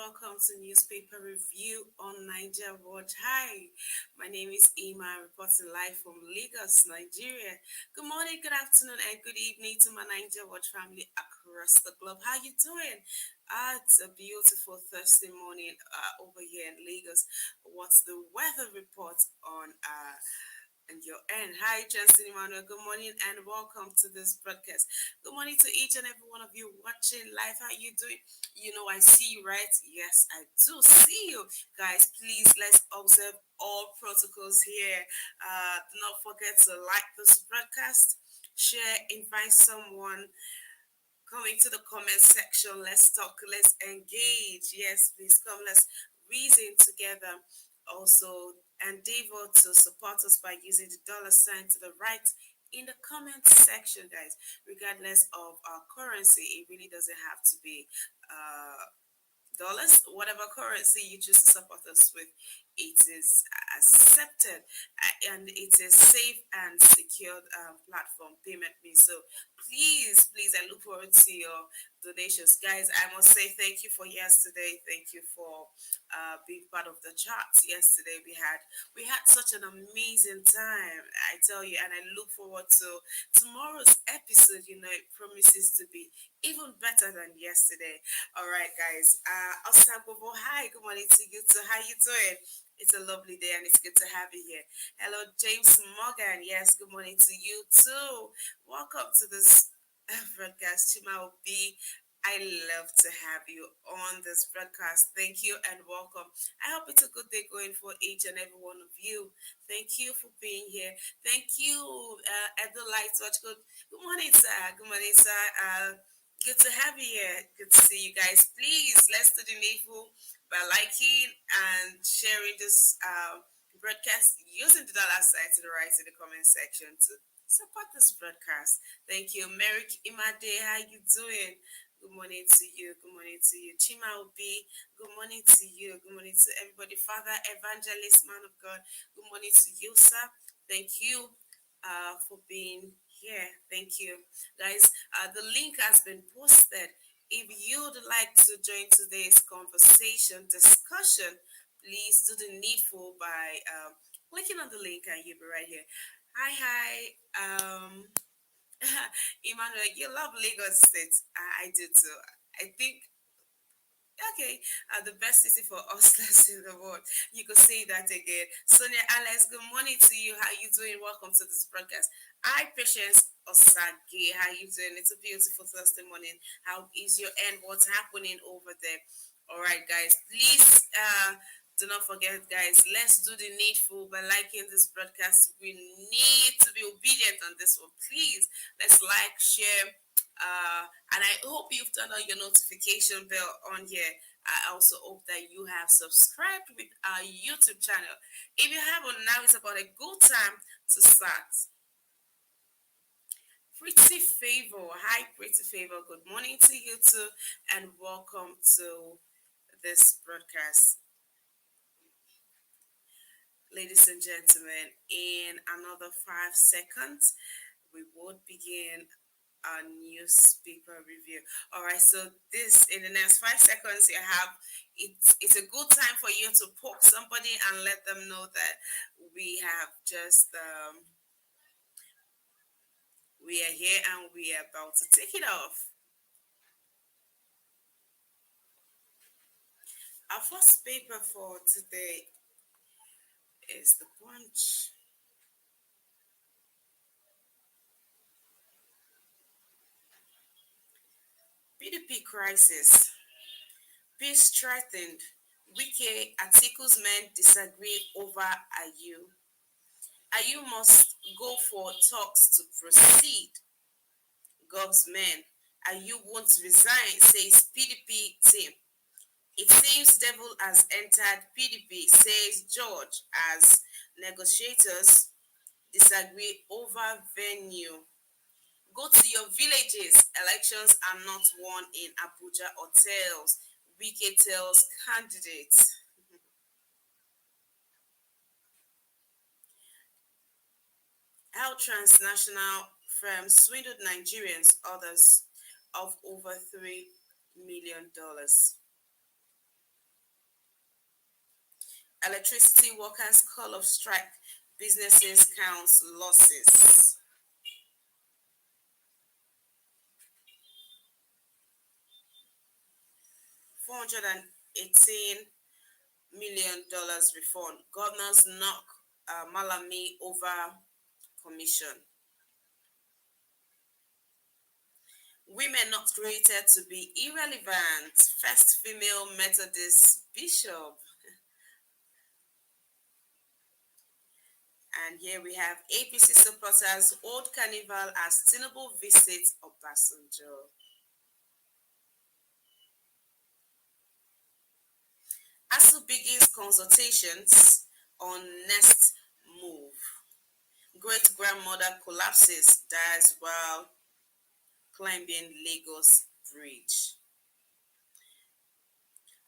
welcome to Newspaper Review on Niger Watch. Hi, my name is Ima, reporting live from Lagos, Nigeria. Good morning, good afternoon, and good evening to my Niger Watch family across the globe. How you doing? It's a beautiful Thursday morning over here in Lagos. What's the weather report on and your end? Hi, Justin Emmanuel. Good morning and welcome to this broadcast. Good morning to each and every one of you watching live. How you doing? You know I see you, right? Yes, I do see you. Guys, please let's observe all protocols here. Do not forget to like this broadcast, share, invite someone, come into the comment section. Let's talk, let's engage. Yes, please come, let's reason together. Also, endeavor to support us by using the dollar sign to the right in the comment section, guys. Regardless of our currency, it really doesn't have to be dollars, whatever currency you choose to support us with, it is accepted and it is safe and secured platform payment means. So please, I look forward to your donations, guys. I must say thank you for yesterday. Thank you for being part of the charts yesterday. We had such an amazing time, I tell you, and I look forward to tomorrow's episode. You know, it promises to be even better than yesterday. All right, guys. Osabobo, hi, good morning to you too. How you doing? It's a lovely day and it's good to have you here. Hello, James Morgan. Yes, good morning to you too. Welcome to this broadcast. Chima Obi, I love to have you on this broadcast. Thank you and welcome. I hope it's a good day going for each and every one of you. Thank you for being here. Thank you, Edo Lights Watch. Good morning, sir. Good morning, sir. Good to have you here. Good to see you guys. Please, let's do the needful by liking and sharing this broadcast using the dollar sign to the right in the comment section to support this broadcast. Thank you. Merrick Imade, how you doing? Good morning to you. Good morning to you. Chima Obi, good morning to you. Good morning to everybody. Father, evangelist, man of God, good morning to you, sir. Thank you for being here. Thank you, guys. The link has been posted. If you'd like to join today's conversation discussion, please do the needful by clicking on the link and you'll be right here. Hi. Emmanuel, you love Lagos State. I do too. I think okay, the best city for hustlers in the world. You could say that again. Sonia Alex, good morning to you. How you doing? Welcome to this broadcast. I Patience Osage, how you doing? It's a beautiful Thursday morning. How is your end? What's happening over there? All right, guys. Please do not forget, guys. Let's do the needful by liking this broadcast. We need to be obedient on this one. Please, let's like, share, and I hope you've turned on your notification bell on here. I also hope that you have subscribed with our YouTube channel. If you haven't, now it's about a good time to start. Pretty Favor, hi Pretty Favor, good morning to you too, and welcome to this broadcast. Ladies and gentlemen, in another 5 seconds, we would begin our newspaper review. All right, so this in the next 5 seconds, you have it's a good time for you to poke somebody and let them know that we have just we are here and we are about to take it off. Our first paper for today is the Punch. PDP crisis. Peace threatened. Wike Atiku's men disagree over Ayu. Ayu must go for talks to proceed. Gov's men. Ayu won't resign, says PDP team. It seems devil has entered PDP, says George, as negotiators disagree over venue. Go to your villages. Elections are not won in Abuja hotels. Wike tells candidates. How transnational firms swindled Nigerians, others of over $3 million. Electricity workers call of strike. Businesses counts losses. $418 million refund. Governors knock Malami over commission. Women not created to be irrelevant. First female Methodist bishop. And here we have APC supporters hold carnival as Tinubu visits OBASANJO. ASU begins consultations on next move. Great grandmother collapses, dies while climbing Lagos Bridge.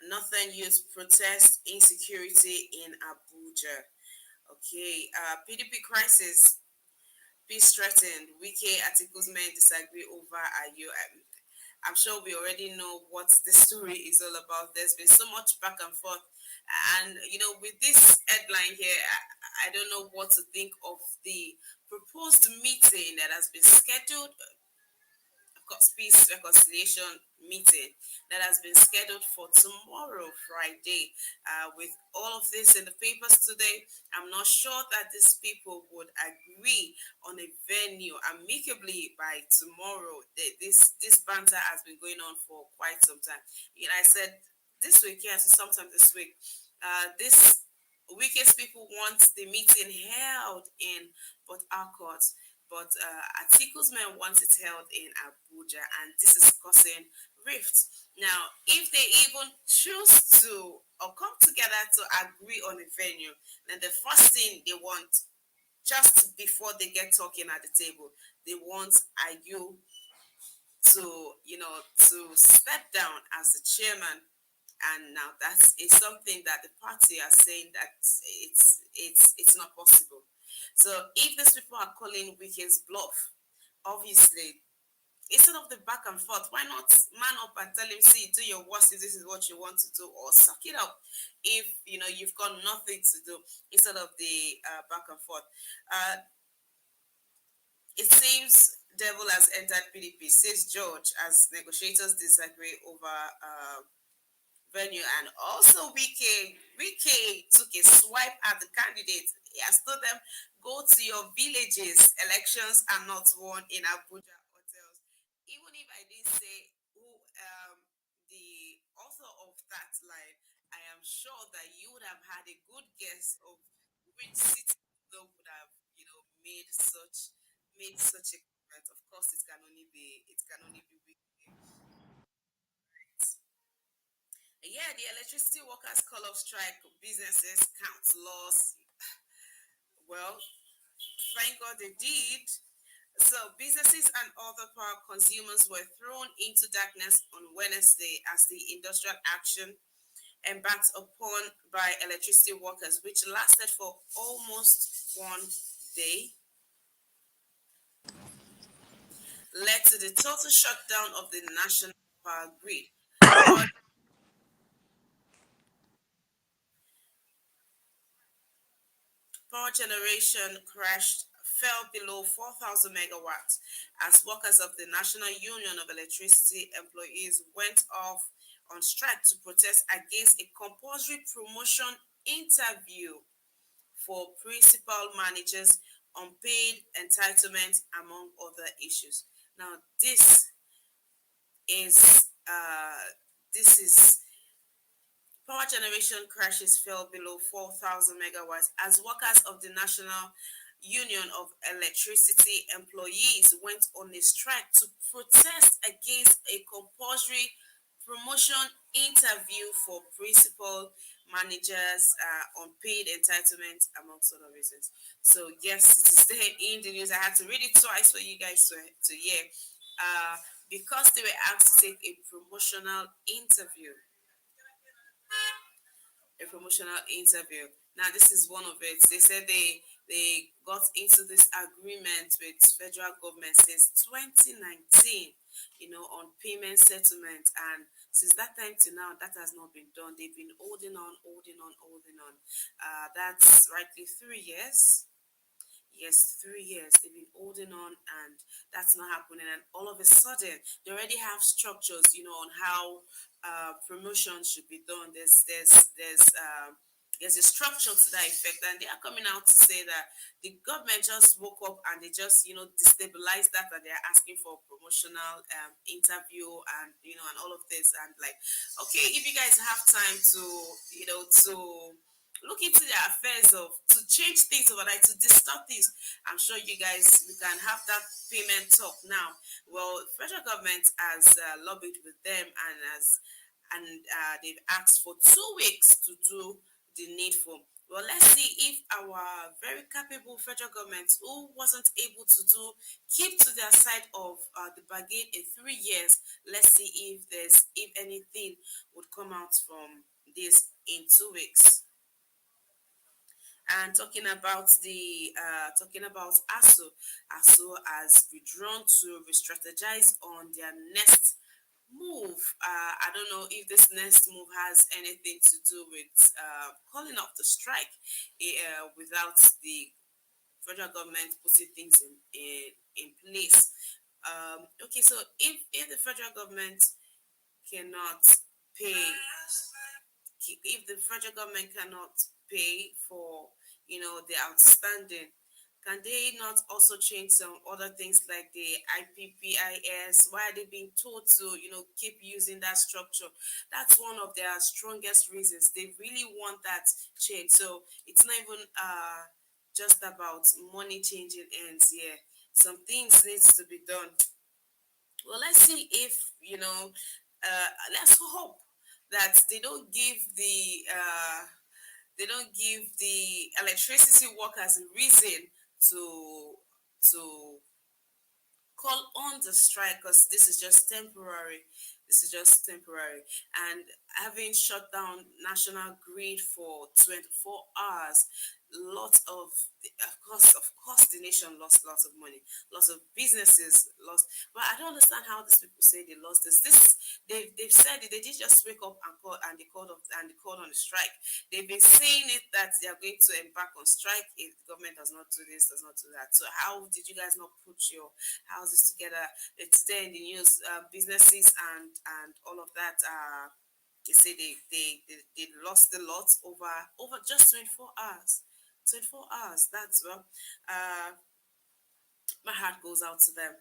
Northern youth protest insecurity in Abuja. Okay, PDP crisis, peace threatened. Wike articles men disagree over Ayo. I'm sure we already know what the story is all about. There's been so much back and forth. And, with this headline here, I don't know what to think of the proposed meeting that has been scheduled, peace reconciliation meeting that has been scheduled for tomorrow, Friday. With all of this in the papers today, I'm not sure that these people would agree on a venue amicably by tomorrow. This banter has been going on for quite some time. I said this week, yes, sometime this week, this weekest people want the meeting held in Port Harcourt, but Atiku's men want it held in Abuja, and this is causing rift. Now, if they even choose to or come together to agree on a venue, then the first thing they want, just before they get talking at the table, they want Ayu to step down as the chairman. And now that is something that the party are saying that it's not possible. So if these people are calling Wike's bluff, obviously, instead of the back and forth, why not man up and tell him, see, do your worst if this is what you want to do, or suck it up if you've got nothing to do, instead of the back and forth. It seems devil has entered PDP, says George, as negotiators disagree over venue. And also Wike took a swipe at the candidates. He has told them, go to your villages. Elections are not won in Abuja hotels. Even if I didn't say who the author of that line, I am sure that you would have had a good guess of which city would have, made such a comment. Of course, it can only be Wike. Yeah, the electricity workers call off strike, businesses count loss. Well, thank God they did. So businesses and other power consumers were thrown into darkness on Wednesday as the industrial action embarked upon by electricity workers, which lasted for almost 1 day, led to the total shutdown of the national power grid. Power generation fell below 4,000 megawatts as workers of the National Union of Electricity Employees went off on strike to protest against a compulsory promotion interview for principal managers, unpaid entitlement, among other issues. Now, is this is power generation crashes fell below 4,000 megawatts as workers of the National Union of Electricity Employees went on a strike to protest against a compulsory promotion interview for principal managers, unpaid entitlement, amongst other reasons. So yes, it is there in the news. I had to read it twice for you guys to hear. Because they were asked to take a promotional interview. Now, this is one of it. They said they got into this agreement with federal government since 2019, on payment settlement, and Since that time to now, that has not been done. They've been holding on, holding on, holding on. That's rightly 3 years. Yes, 3 years they've been holding on, and that's not happening. And all of a sudden, they already have structures, on how promotion should be done. There's a structure to that effect, and they are coming out to say that the government just woke up and they just destabilized that, and they're asking for promotional interview, and all of this, and like, okay, if you guys have time to to look into the affairs of to change things over there, to distort things. I'm sure you guys we can have that payment talk now. Well, federal government has lobbied with them, and they've asked for 2 weeks to do the needful. Well, let's see if our very capable federal government, who wasn't able to keep to their side of the bargain in 3 years. Let's see if anything would come out from this in 2 weeks. And talking about ASU has withdrawn to re-strategize on their next move. I don't know if this next move has anything to do with calling off the strike without the federal government putting things in place. Okay, so if the federal government cannot pay if the federal government cannot pay for the outstanding, can they not also change some other things like the IPPIS? Why are they being told to keep using that structure? That's one of their strongest reasons. They really want that change. So it's not even just about money changing ends here. Some things needs to be done. Well, let's see if let's hope that they don't give the electricity workers a reason to to call on the strike, because this is just temporary. This is just temporary. And having shut down national grid for 24 hours, lots of course the nation lost lots of money, lots of businesses lost. But I don't understand how these people say they lost this. They've said it. They didn't just wake up and they called on the strike. They've been saying it that they are going to embark on strike if the government does not do this, does not do that. So how did you guys not put your houses together? It's there in the news. Businesses and all of that. They say they lost a lot over just 24 hours. 24 hours. That's well. My heart goes out to them.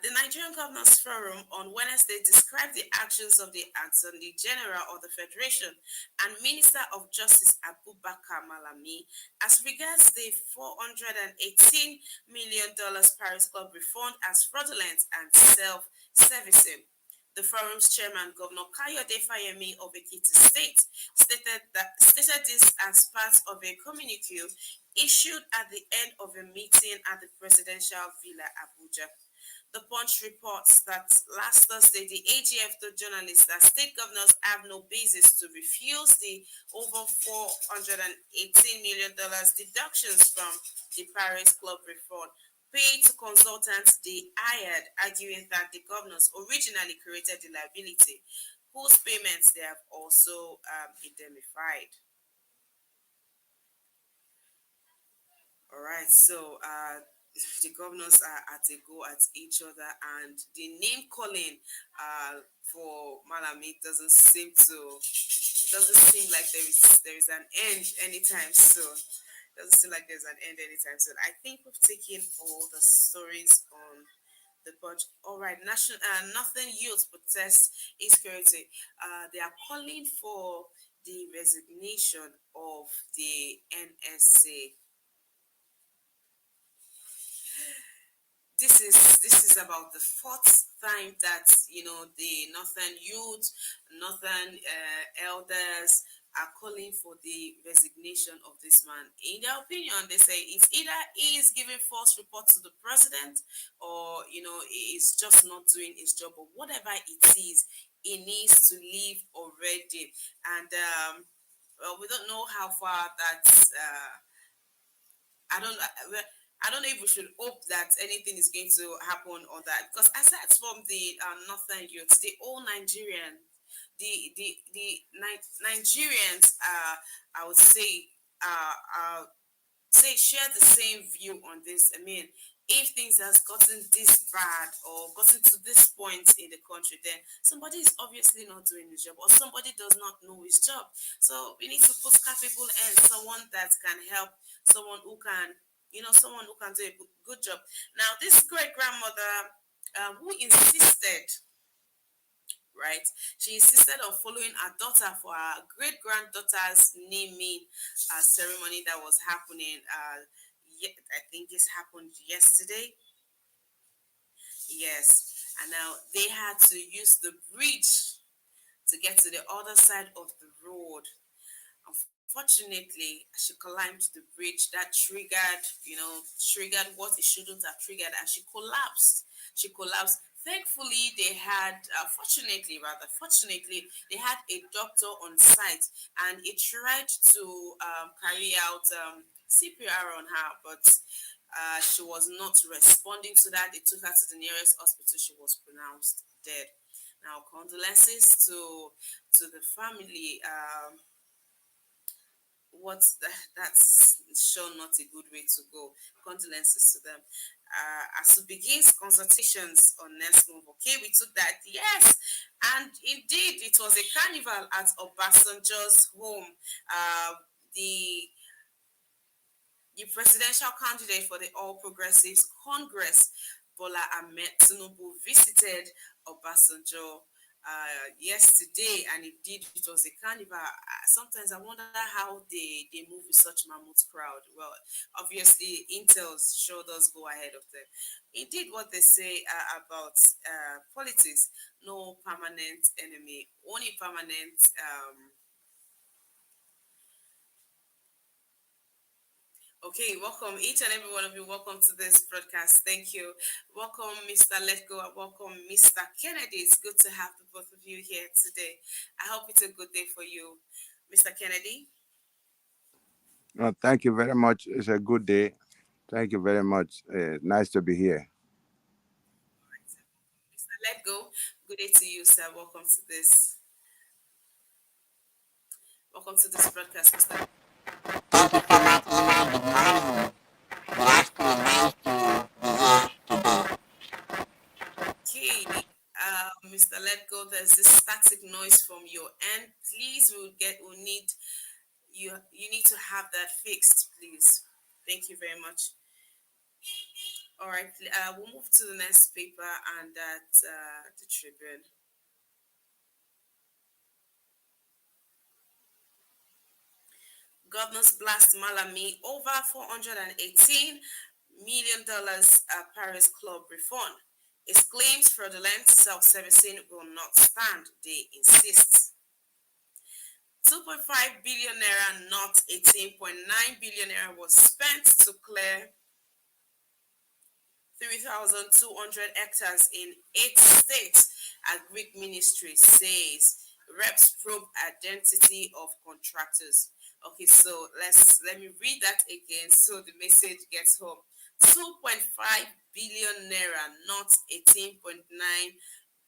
The Nigerian Governors Forum on Wednesday described the actions of the Attorney General of the Federation and Minister of Justice Abubakar Malami as regards the $418 million Paris Club refund as fraudulent and self-servicing. The forum's chairman, Governor Kayode Fayemi of Ekiti State, stated this as part of a communique issued at the end of a meeting at the presidential villa Abuja. The Punch reports that last Thursday, the AGF told journalists that state governors have no basis to refuse the over $418 million deductions from the Paris Club refund paid to consultants they hired, arguing that the governors originally created the liability, whose payments they have also indemnified. All right, so the governors are at a go at each other, and the name calling for Malami doesn't seem like there is an end anytime soon. Doesn't seem like there's an end anytime soon. I think we've taken all the stories on the punch. All right, Northern Youth protest insecurity. They are calling for the resignation of the NSA. This is about the fourth time that the Northern Youth, Northern elders are calling for the resignation of this man. In their opinion, they say it's either he is giving false reports to the president, or he is just not doing his job, or whatever it is, he needs to leave already. And well, we don't know how far that's. I don't. I don't know if we should hope that anything is going to happen on that, because aside from the Northern Youth, the whole Nigerian, Nigerians, I would say, share the same view on this. I mean, if things has gotten this bad or gotten to this point in the country, then somebody is obviously not doing his job, or somebody does not know his job. So we need to put capable and someone that can help, someone who can, someone who can do a good job. Now, this great grandmother, who insisted, right? She insisted on following her daughter for her great granddaughter's naming ceremony that was happening. I think this happened yesterday. Yes, and now they had to use the bridge to get to the other side of the road. Unfortunately, she climbed the bridge that triggered what it shouldn't have triggered, and she collapsed. She collapsed. Thankfully, they had, fortunately, they had a doctor on site, and he tried to carry out CPR on her, but she was not responding to that. They took her to the nearest hospital. She was pronounced dead. Now, condolences to the family. That's sure not a good way to go. Condolences to them. As we begin consultations on next move, okay, we took that, yes, and indeed it was a carnival at Obasanjo's home. The presidential candidate for the All Progressives Congress, Bola Ahmed Tinubu, visited Obasanjo yesterday, and indeed it was a carnival. Sometimes I wonder how they move with such mammoth crowd. Well, obviously Intel sure does go ahead of them. Indeed, what they say about politics: no permanent enemy, only permanent. Okay, welcome each and every one of you. Welcome to this broadcast. Thank you. Welcome, Mr. Let Go, and welcome, Mr. Kennedy. It's good to have the both of you here today. I hope it's a good day for you, Mr. Kennedy. Thank you very much. It's a good day. Thank you very much. Nice to be here. All right, sir. Mr. Let Go, good day to you, sir. Welcome to this. Welcome to this broadcast, Mr. Thank you so much, Ina. Good morning. Good afternoon. Nice to be here today. Okay, Mr. Let Go. There's this static noise from your end. Please, we'll need you. You need to have that fixed, please. Thank you very much. All right, we'll move to the next paper, and that's the Tribune. Governors blast Malami over $418 million Paris Club refund. Its claims fraudulent self-servicing will not stand, they insist. 2.5 billion naira, not 18.9 billion naira, was spent to clear 3,200 hectares in 8 states, Agric Ministry says. Reps probe identity of contractors. Okay, so let me read that again so the message gets home. 2.5 billion naira, not 18.9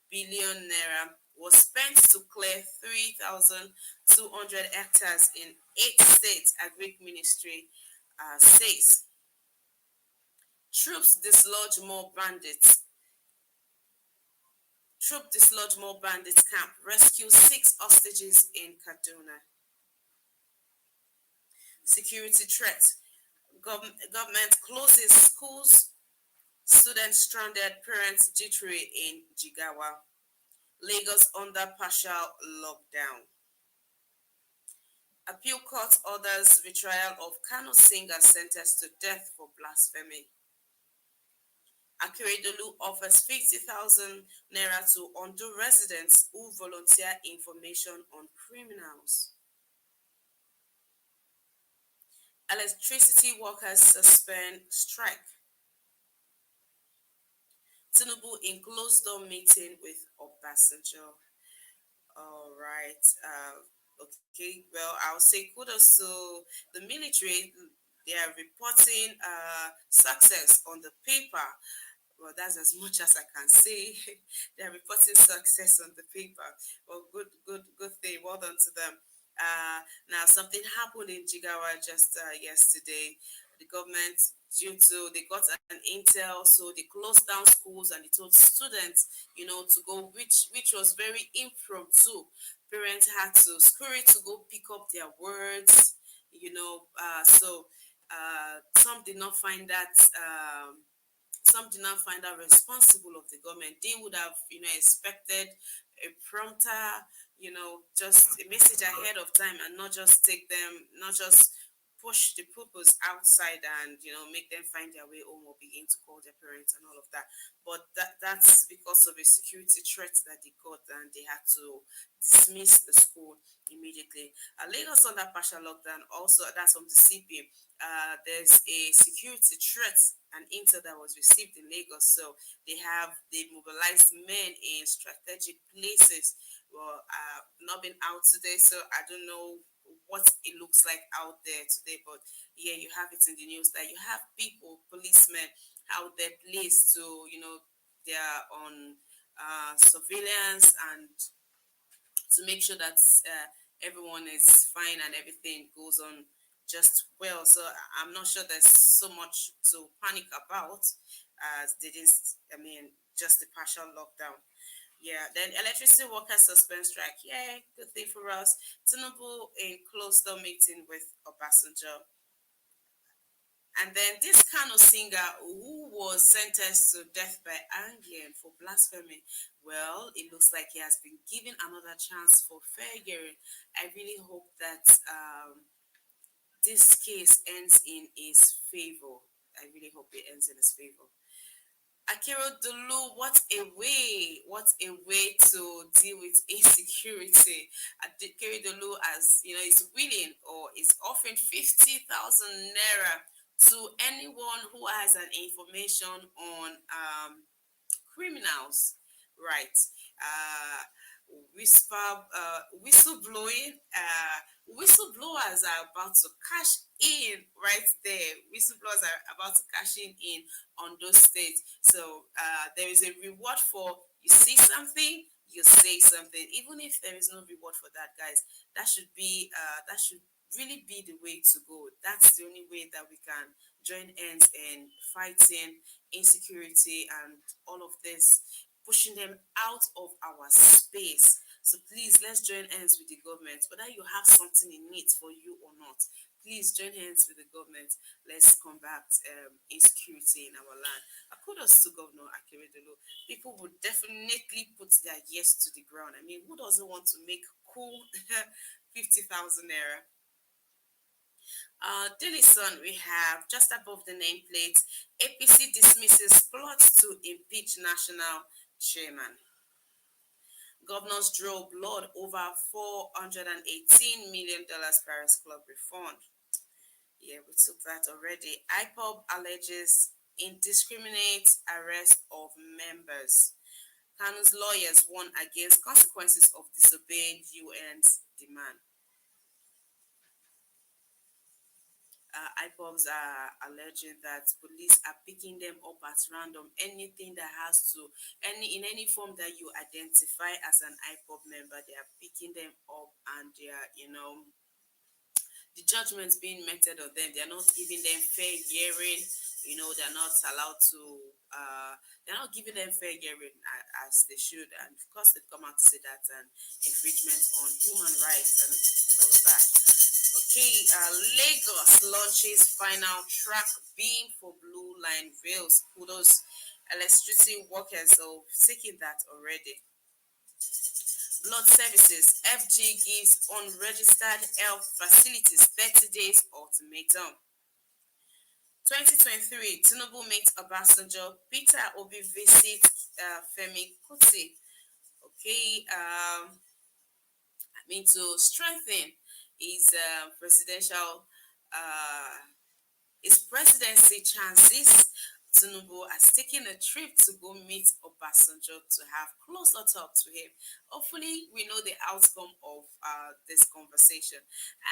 billion naira, was spent to clear 3,200 hectares in 8 states, Agric Ministry says. Troops dislodge more bandits. Troop dislodge more bandits camp. Rescue 6 hostages in Kaduna. Security threat. Government closes schools. Students stranded. Parents jittery in Jigawa. Lagos under partial lockdown. Appeal court orders retrial of Kano singer sentenced to death for blasphemy. Akeredolu offers 50,000 naira to Ondo residents who volunteer information on criminals. Electricity workers suspend strike. Tinubu in closed-door meeting with Obasanjo. All right. Okay. Well, I'll say kudos to the military. They are reporting success on the paper. Well, that's as much as I can say. They're reporting success on the paper. Well, good thing. Well done to them. Now, something happened in Jigawa just yesterday. The government, due to they got an intel, so they closed down schools and they told students, to go, which was very impromptu. Parents had to scurry to go pick up their words, so some did not find that. Some did not find out responsible of the government. They would have, expected a prompter, just a message ahead of time and not just take them, not just push the pupils outside and, make them find their way home or begin to call their parents and all of that. But that's because of a security threat that they got and they had to dismiss the school immediately. Lagos under partial lockdown, also that's from the CP. There's a security threat and intel that was received in Lagos. So they mobilized men in strategic places. Well, not been out today, so I don't know what it looks like out there today. But yeah, you have it in the news that you have people, policemen out there placed to, they're on surveillance and to make sure that everyone is fine and everything goes on just well. So I'm not sure there's so much to panic about as they didn't, just the partial lockdown. Yeah, then electricity workers suspend strike. Yeah, good thing for us. Tinubu in closed door meeting with Obasanjo. And then this Kano singer who was sentenced to death by hanging for blasphemy, well, it looks like he has been given another chance for fair hearing. I really hope that this case ends in his favor. I really hope it ends in his favor. Akiro Dulu, what a way to deal with insecurity. Akiro Dulu, as you know, is willing or is offering 50,000 naira to anyone who has an information on criminals, right? Uh, whistleblowing, whistleblowers are about to cash in right there. Whistleblowers are about to cash in on those states. So there is a reward for you see something, you say something. Even if there is no reward for that, guys, that should really be the way to go. That's the only way that we can join hands in fighting insecurity and all of this, pushing them out of our space. So please, let's join hands with the government, whether you have something in it for you or not. Please join hands with the government. Let's combat insecurity in our land. Kudos to Governor Akeredolu. People would definitely put their ears to the ground. I mean, who doesn't want to make cool 50,000 naira? Daily Sun, we have just above the nameplate, APC dismisses plots to impeach national chairman. Governors draw blood over $418 million Paris Club refund. Yeah, we took that already. IPOB alleges indiscriminate arrest of members. Kanu's lawyers warn against consequences of disobeying UN's demand. IPOBs are alleging that police are picking them up at random. Anything that has to, in any form that you identify as an IPOB member, they are picking them up and they are, the judgments being meted on them. They are not giving them fair hearing. They're not allowed to, they're not giving them fair hearing as they should. And of course, they've come out to say that and infringement on human rights and all of that. Okay, Lagos launches final track beam for Blue Line rails. Kudos, electricity workers are taking that already. Blood services, FG gives unregistered health facilities 30 days ultimatum. 2023, Tinubu meets Obasanjo. Peter Obi visits Femi Kuti. Okay, to strengthen his presidential his presidency chances. Tinubu has taken a trip to go meet Obasanjo to have closer talk to him. Hopefully, we know the outcome of this conversation.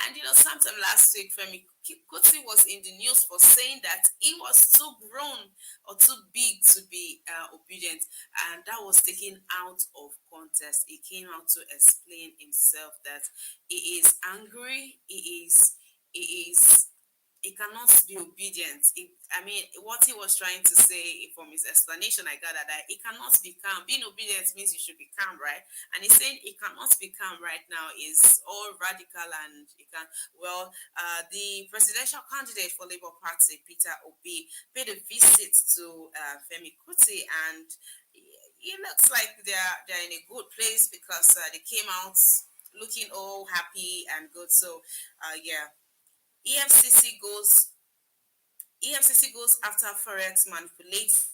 And sometime last week, Femi Kuti was in the news for saying that he was too grown or too big to be obedient, and that was taken out of context. He came out to explain himself that he is angry, he cannot be obedient. I mean, what he was trying to say from his explanation, I gather that he cannot be calm. Being obedient means you should be calm, right? And he's saying he cannot be calm right now is all radical and he can. Well, the presidential candidate for Labour Party, Peter Obi, paid a visit to Femi Kuti, and it looks like they're in a good place because they came out looking all happy and good. So, yeah. EFCC goes after forex manipulates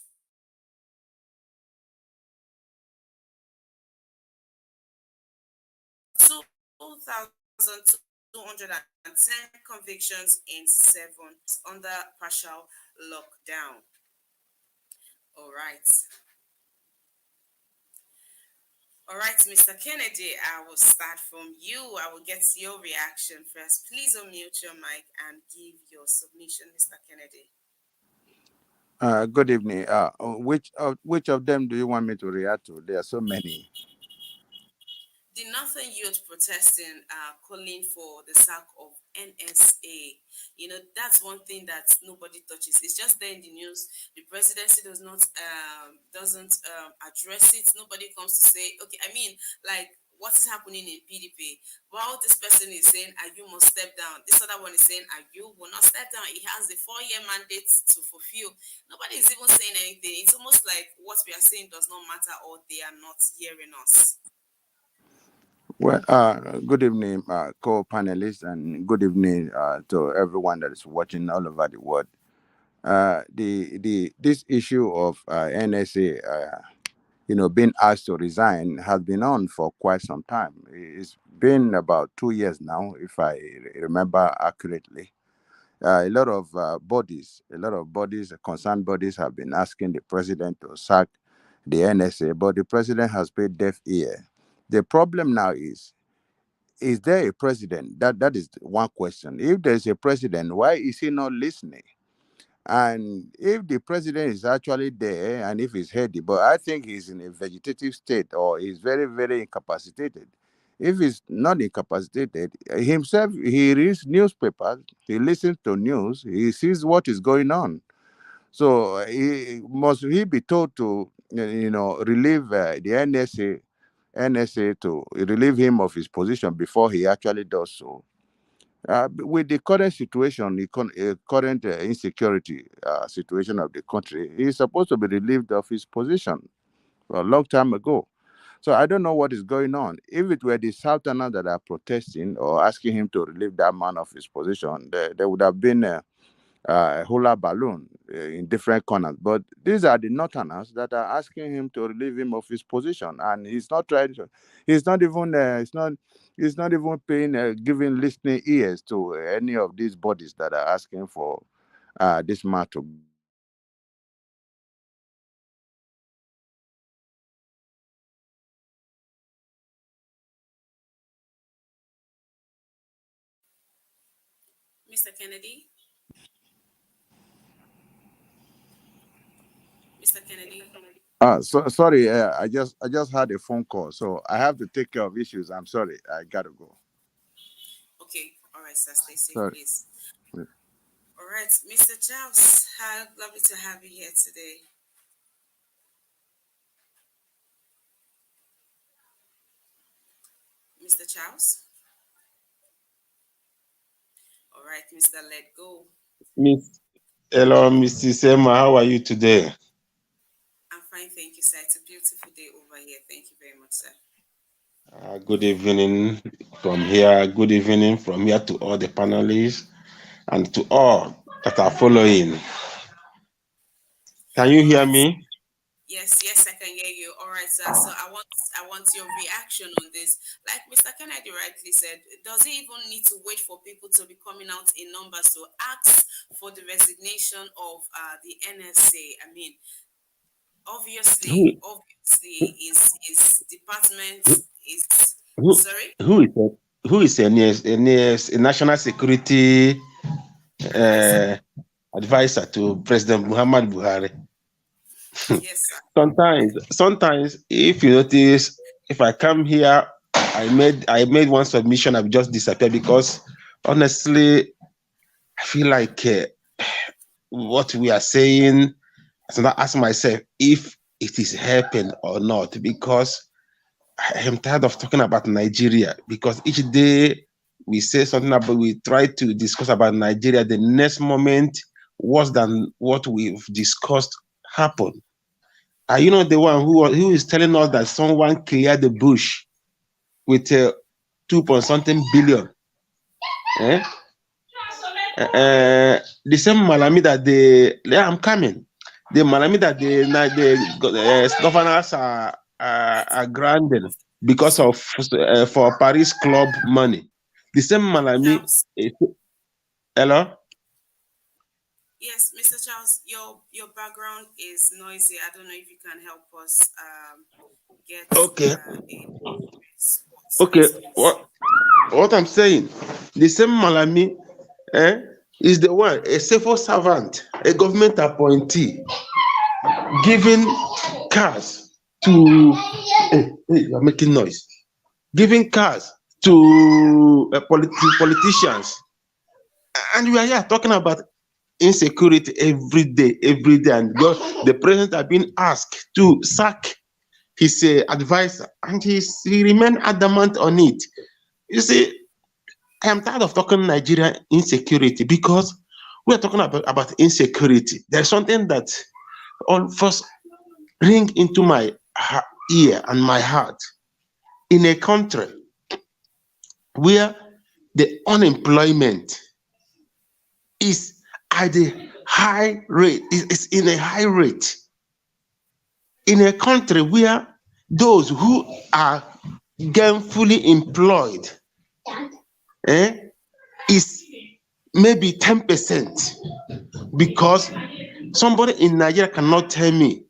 2,210 convictions in 7 under partial lockdown. All right. All right, Mr. Kennedy, I will start from you. I will get your reaction first. Please unmute your mic and give your submission, Mr. Kennedy. Good evening. Which of them do you want me to react to? There are so many. The Northern youth protesting, calling for the sack of NSA. That's one thing that nobody touches. It's just there in the news. The presidency doesn't address it. Nobody comes to say, okay, I mean, like, what is happening in PDP? While this person is saying, you must step down. This other one is saying, you will not step down. He has the 4-year mandate to fulfill. Nobody is even saying anything. It's almost like what we are saying does not matter or they are not hearing us. Well, good evening, co-panelists, and good evening to everyone that is watching all over the world. This issue of NSA, being asked to resign has been on for quite some time. It's been about 2 years now, if I remember accurately. A lot of concerned bodies have been asking the president to sack the NSA, but the president has paid deaf ear. The problem now is there a president? That is one question. If there's a president, why is he not listening? And if the president is actually there and if he's healthy, but I think he's in a vegetative state or he's very, very incapacitated. If he's not incapacitated, himself, he reads newspapers, he listens to news, he sees what is going on. So must he be told to, relieve the NSA to relieve him of his position before he actually does so? With the current situation, the current insecurity situation of the country, he's supposed to be relieved of his position a long time ago. So I don't know what is going on. If it were the Southerners that are protesting or asking him to relieve that man of his position, there would have been a hula balloon in different corners. But these are the Northerners that are asking him to relieve him of his position, and he's not trying to. He's not even. He's not even paying, giving listening ears to any of these bodies that are asking for this man to. Mr. Kennedy? Mr. Kennedy? Sorry, I just had a phone call, so I have to take care of issues. I'm sorry, I gotta go. Okay, all right, sir. Stay safe, Sorry. please. All right, Mr. Giles, lovely to have you here today. Mr. Charles? All right, Mr. Let Go. Hello, Mr. Sema. How are you today? I'm fine, thank you, sir. It's a beautiful day over here. Thank you very much, sir. Good evening from here. Good evening from here to all the panelists and to all that are following. Can you hear me? Yes, I can hear you. All right, sir. So I want your reaction on this. Like Mr. Kennedy rightly said, does it even need to wait for people to be coming out in numbers to ask for the resignation of the NSA? I mean, Who obviously, is department is who sorry who is a national security advisor. uh, advisor to President Muhammad Buhari? Yes, sir. Sometimes, if you notice, if I come here, I made one submission, I've just disappeared because honestly, I feel like what we are saying. So I ask myself if it is helping or not because I am tired of talking about Nigeria because each day we say something about, we try to discuss about Nigeria, the next moment worse than what we've discussed happen. Are you not the one who is telling us that someone cleared the bush with 2 point something billion? Eh? The same Malami that yeah, I'm coming. The Malami that the governors are granting because of for Paris Club money. The same Malami. Charles. Hello. Yes, Mr. Charles, your background is noisy. I don't know if you can help us get Okay. a response. Okay. Yes, please. What I'm saying, the same Malami is the one, a civil servant, a government appointee, giving cars to. Hey, you're making noise. Giving cars to politicians, and we are here talking about insecurity every day, and God, the president has been asked to sack his advisor, and he remained adamant on it. You see, I am tired of talking Nigeria insecurity because we are talking about insecurity. There's something that all first ring into my ear and my heart. In a country where the unemployment is at a high rate, is in a high rate, in a country where those who are gainfully employed eh, is maybe 10%, because somebody in Nigeria cannot tell me,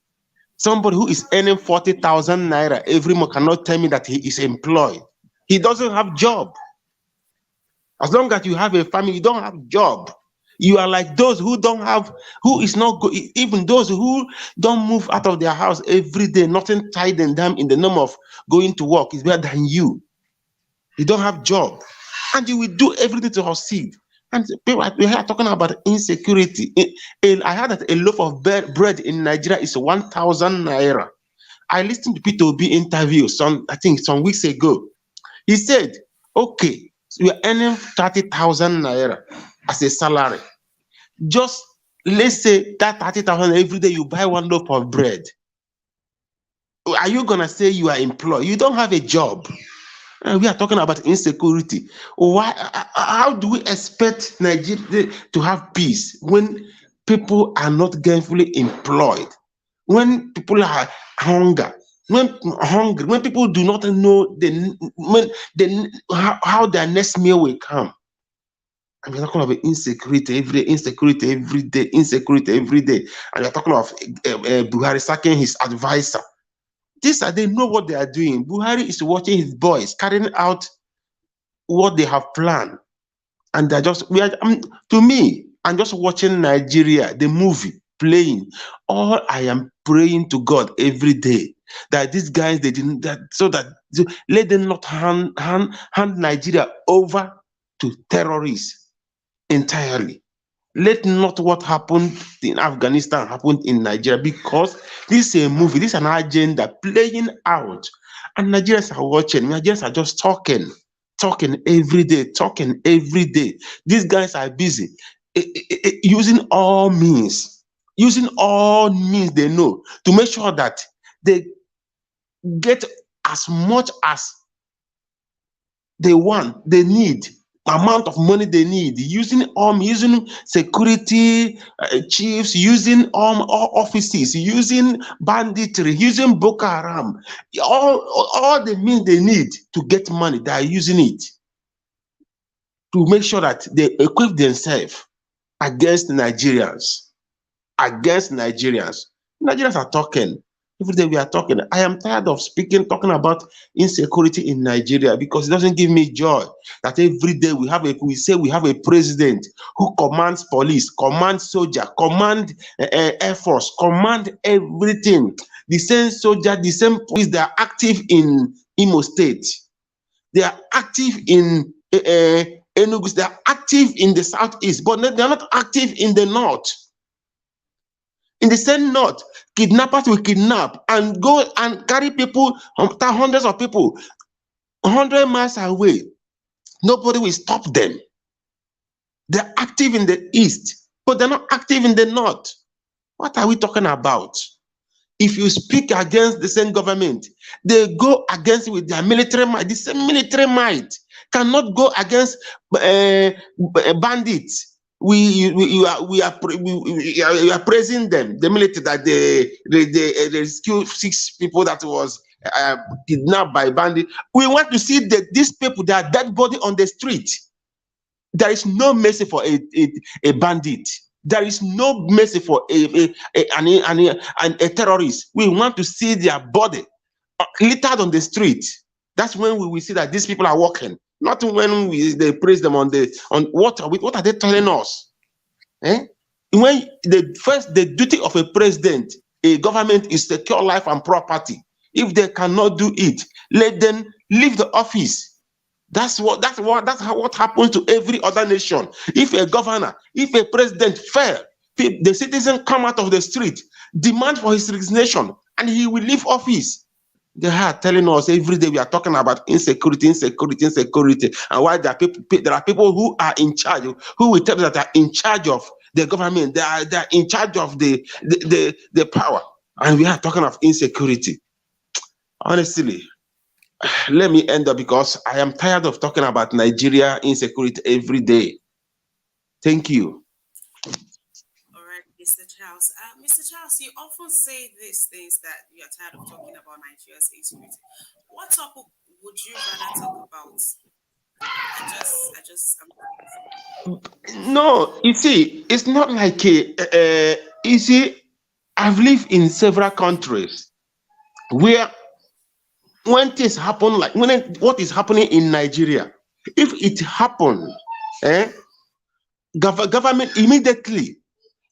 somebody who is earning 40,000 naira every month cannot tell me that he is employed. He doesn't have job. As long as you have a family, you don't have job. You are like those who don't have, who is not even those who don't move out of their house every day, nothing tied them down in the name of going to work is better than you. You don't have job, and you will do everything to succeed. And people, we are talking about insecurity. I heard that a loaf of bread in Nigeria is 1,000 naira. I listened to P2B interview I think some weeks ago. He said, okay, so you are earning 30,000 naira as a salary. Just let's say that 30,000 every day you buy one loaf of bread. Are you gonna say you are employed? You don't have a job. And we are talking about insecurity. Why? How do we expect Nigeria to have peace when people are not gainfully employed? When people are hungry? When people do not know how their next meal will come. And we're talking about insecurity every day, insecurity every day, insecurity every day. And we're talking of Buhari sacking his advisor. They know what they are doing. Buhari is watching his boys carrying out what they have planned, and they're just to me, I'm just watching Nigeria, the movie playing. All I am praying to God every day that these guys they didn't that so that let them not hand Nigeria over to terrorists entirely. Let not what happened in Afghanistan happen in Nigeria, because this is a movie, this is an agenda playing out, and Nigerians are watching. Nigerians are just talking every day, talking every day. These guys are busy using all means, they know to make sure that they get as much as they want, they need amount of money they need, using security chiefs, using offices, using banditry, using Boko Haram, all the means they need to get money, they are using it to make sure that they equip themselves against Nigerians. Nigerians are talking. Every day we are talking. I am tired of talking about insecurity in Nigeria, because it doesn't give me joy that every day we say we have a president who commands police, commands soldier, command air force, command everything. The same soldier, the same police, they are active in Imo State. They are active in Enugu. They are active in the southeast, but they are not active in the north. In the same north, kidnappers will kidnap and go and carry people, hundreds of people, 100 miles away. Nobody will stop them. They're active in the east, but they're not active in the north. What are we talking about? If you speak against the same government, they go against it with their military might. The same military might cannot go against bandits. We are praising them, the military, that they rescued 6 people that was kidnapped by bandits. We want to see that these people, that dead body on the street. There is no mercy for a bandit. There is no mercy for a terrorist. We want to see their body littered on the street. That's when we will see that these people are walking. Not when they praise them on what are they telling us? When the duty of a president, a government, is secure life and property. If they cannot do it, let them leave the office. That's what happens to every other nation. If a governor, if a president fail, the citizens come out of the street, demand for his resignation, and he will leave office. They are telling us every day we are talking about insecurity, and why there are people who are in charge, who will tell us that they are in charge of the government, they are in charge of the power, and we are talking of insecurity. Honestly, let me end up, because I am tired of talking about Nigeria insecurity every day. Thank you. All right, Mr. Charles. Mr. Charles, you often say these things that you are tired of talking about Nigeria's insecurity. What topic would you rather talk about? No, you see, it's not like you see, I've lived in several countries where when things happen, like what is happening in Nigeria, if it happens, government immediately,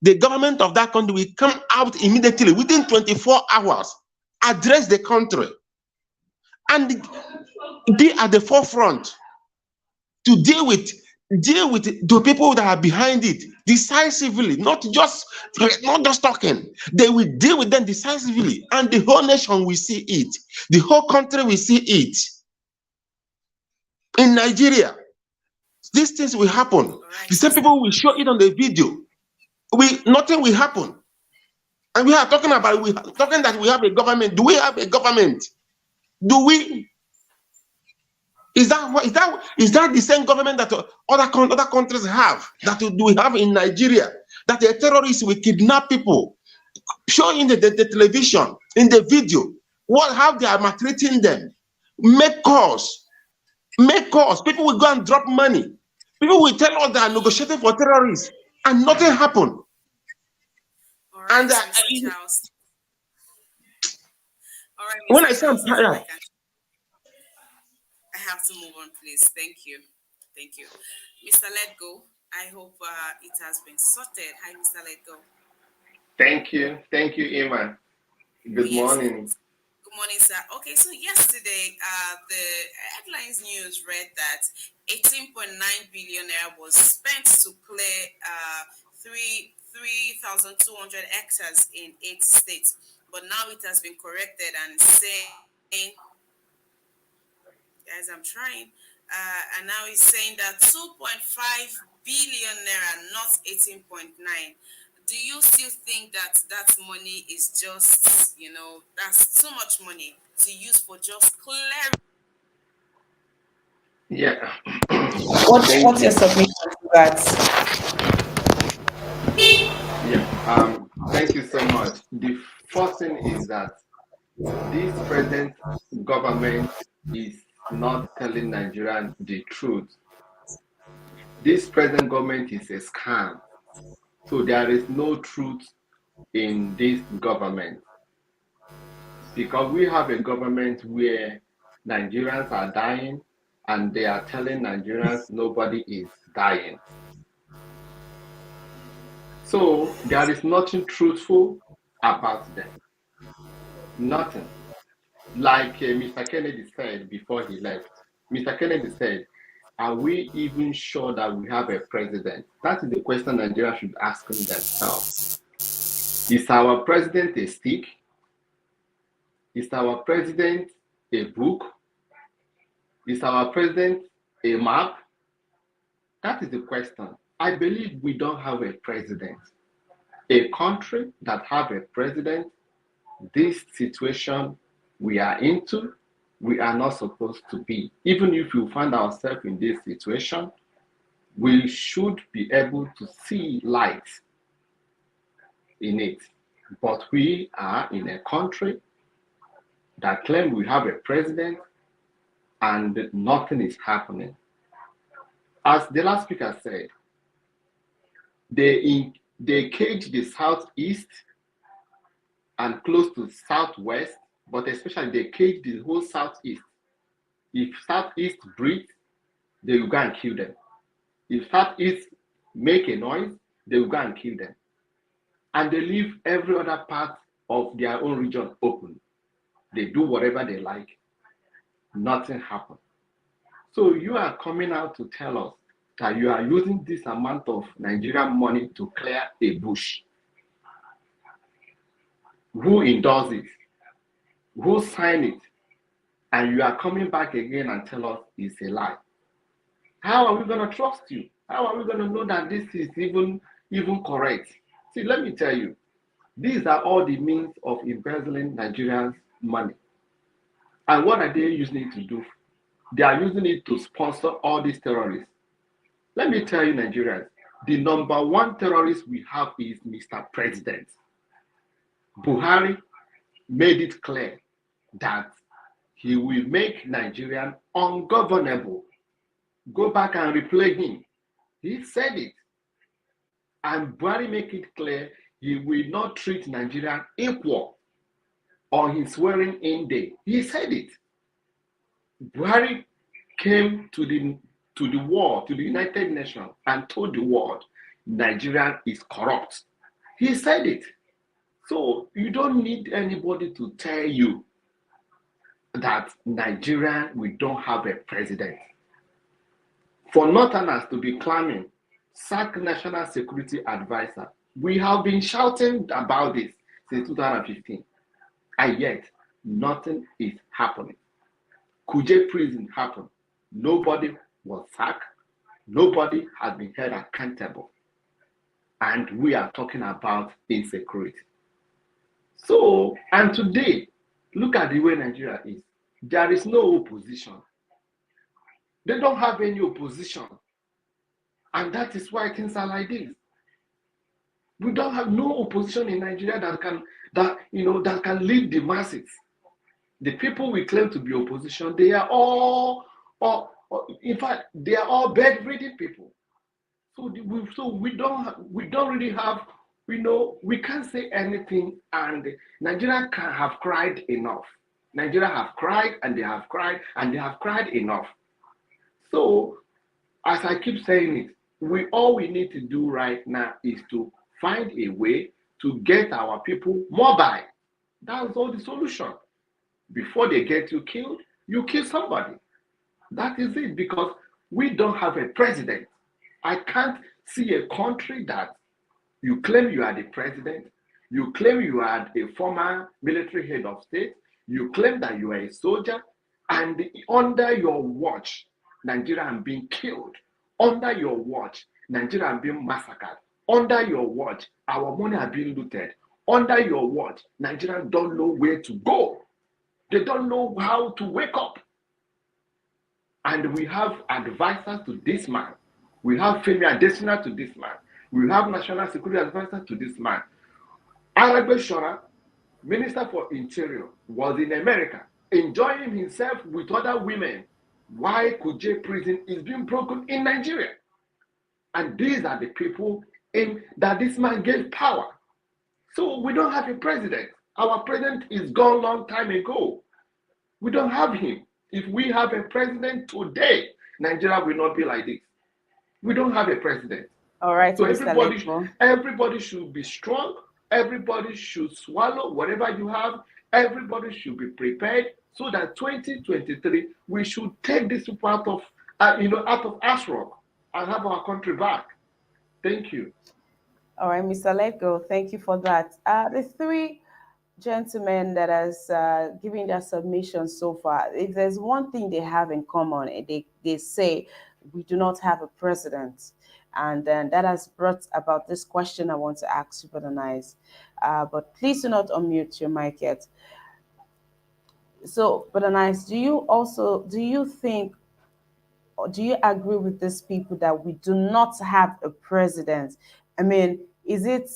the government of that country will come out immediately within 24 hours, address the country, and be at the forefront to deal with the people that are behind it decisively, not just talking. They will deal with them decisively, and the whole nation will see it. The whole country will see it. In Nigeria, these things will happen. The same people will show it on the video. Nothing will happen. And we are talking that we have a government. Do we have a government? Do we? Is that the same government that other countries have, that do we have in Nigeria? That the terrorists will kidnap people, showing the television, in the video, how they are maltreating them, make calls. People will go and drop money. People will tell us they are negotiating for terrorists, and nothing happened. All right, and when I say I'm tired, I have to move on, please. Thank you. Mr. Let Go, I hope it has been sorted. Hi, Mr. Let Go. Thank you, Emma. Good morning. Good morning, sir. Okay, so yesterday, the headlines news read that 18.9 billion naira was spent to clear 3,200 hectares in 8 states. But now it has been corrected and saying, guys, I'm trying, and now it's saying that 2.5 billion naira, not 18.9. Do you still think that money is just, that's too much money to use for just clarity? Yeah, Thank What's your you. submission to that? Yeah. Thank you so much. The first thing is that this present government is not telling Nigerians the truth. This present government is a scam. So there is no truth in this government because we have a government where Nigerians are dying and they are telling Nigerians nobody is dying. So there is nothing truthful about them. Nothing. Like Mr. Kennedy said before he left. Mr. Kennedy said, are we even sure that we have a president? That is the question Nigeria should ask themselves. Is our president a stick? Is our president a book? Is our president a map? That is the question. I believe we don't have a president. A country that have a president, this situation we are into, we are not supposed to be. Even if you find ourselves in this situation, we should be able to see light in it. But we are in a country that claim we have a president and nothing is happening. As the last speaker said, they cage the southeast and close to southwest, but especially they cage the whole southeast. If southeast breathe, they will go and kill them. If southeast make a noise, they will go and kill them. And they leave every other part of their own region open. They do whatever they like. Nothing happens. So you are coming out to tell us that you are using this amount of Nigerian money to clear a bush. Who endorses it? Who signed it? And you are coming back again and tell us it's a lie. How are we going to trust you? How are we going to know that this is even correct? See, let me tell you, these are all the means of embezzling Nigerians' money. And what are they using it to do? They are using it to sponsor all these terrorists. Let me tell you, Nigerians, the number one terrorist we have is Mr. President. Buhari made it clear that he will make Nigerian ungovernable. Go back and replay him. He said it. And Buhari make it clear he will not treat Nigeria equal on his swearing-in day. He said it. Buhari came to the world, to the United Nations, and told the world Nigeria is corrupt. He said it. So you don't need anybody to tell you that Nigeria, we don't have a president. For Northerners to be claiming sack National Security Advisor, we have been shouting about this since 2015, and yet nothing is happening. Kuje prison happened. Nobody was sacked. Nobody has been held accountable. And we are talking about insecurity. So, and today, look at the way Nigeria is. There is no opposition. They don't have any opposition. And that is why things are like this. We don't have no opposition in Nigeria that can lead the masses. The people we claim to be opposition, they are all in fact, they are all bedridden people. So we don't really have, we can't say anything, and Nigeria can have cried enough. Nigeria have cried and they have cried and they have cried enough. So, as I keep saying it, all we need to do right now is to find a way to get our people mobile. That's all the solution. Before they get you killed, you kill somebody. That is it, because we don't have a president. I can't see a country that you claim you are the president, you claim you are a former military head of state, you claim that you are a soldier, and under your watch, Nigeria are being killed. Under your watch, Nigeria are being massacred. Under your watch, our money are being looted. Under your watch, Nigerians don't know where to go. They don't know how to wake up. And we have advisors to this man. We have Femi Adesina to this man. We have National Security Advisor to this man. Aragbe Shora, Minister for Interior, was in America, enjoying himself with other women. Why Kuje prison is being broken in Nigeria? And these are the people that this man gave power. So we don't have a president. Our president is gone long time ago. We don't have him. If we have a president today, Nigeria will not be like this. We don't have a president. All right, so Mr. everybody should be strong. Everybody should swallow whatever you have. Everybody should be prepared so that 2023 we should take this part of out of Asrock and have our country back. Thank you. All right, Mr. Letgo, thank you for that. The three gentlemen that has given their submission so far, if there's one thing they have in common, they say we do not have a president. And then that has brought about this question I want to ask you, Brother Nice. But please do not unmute your mic yet. So, Brother Nice, do you think, or do you agree with these people that we do not have a president? I mean, is it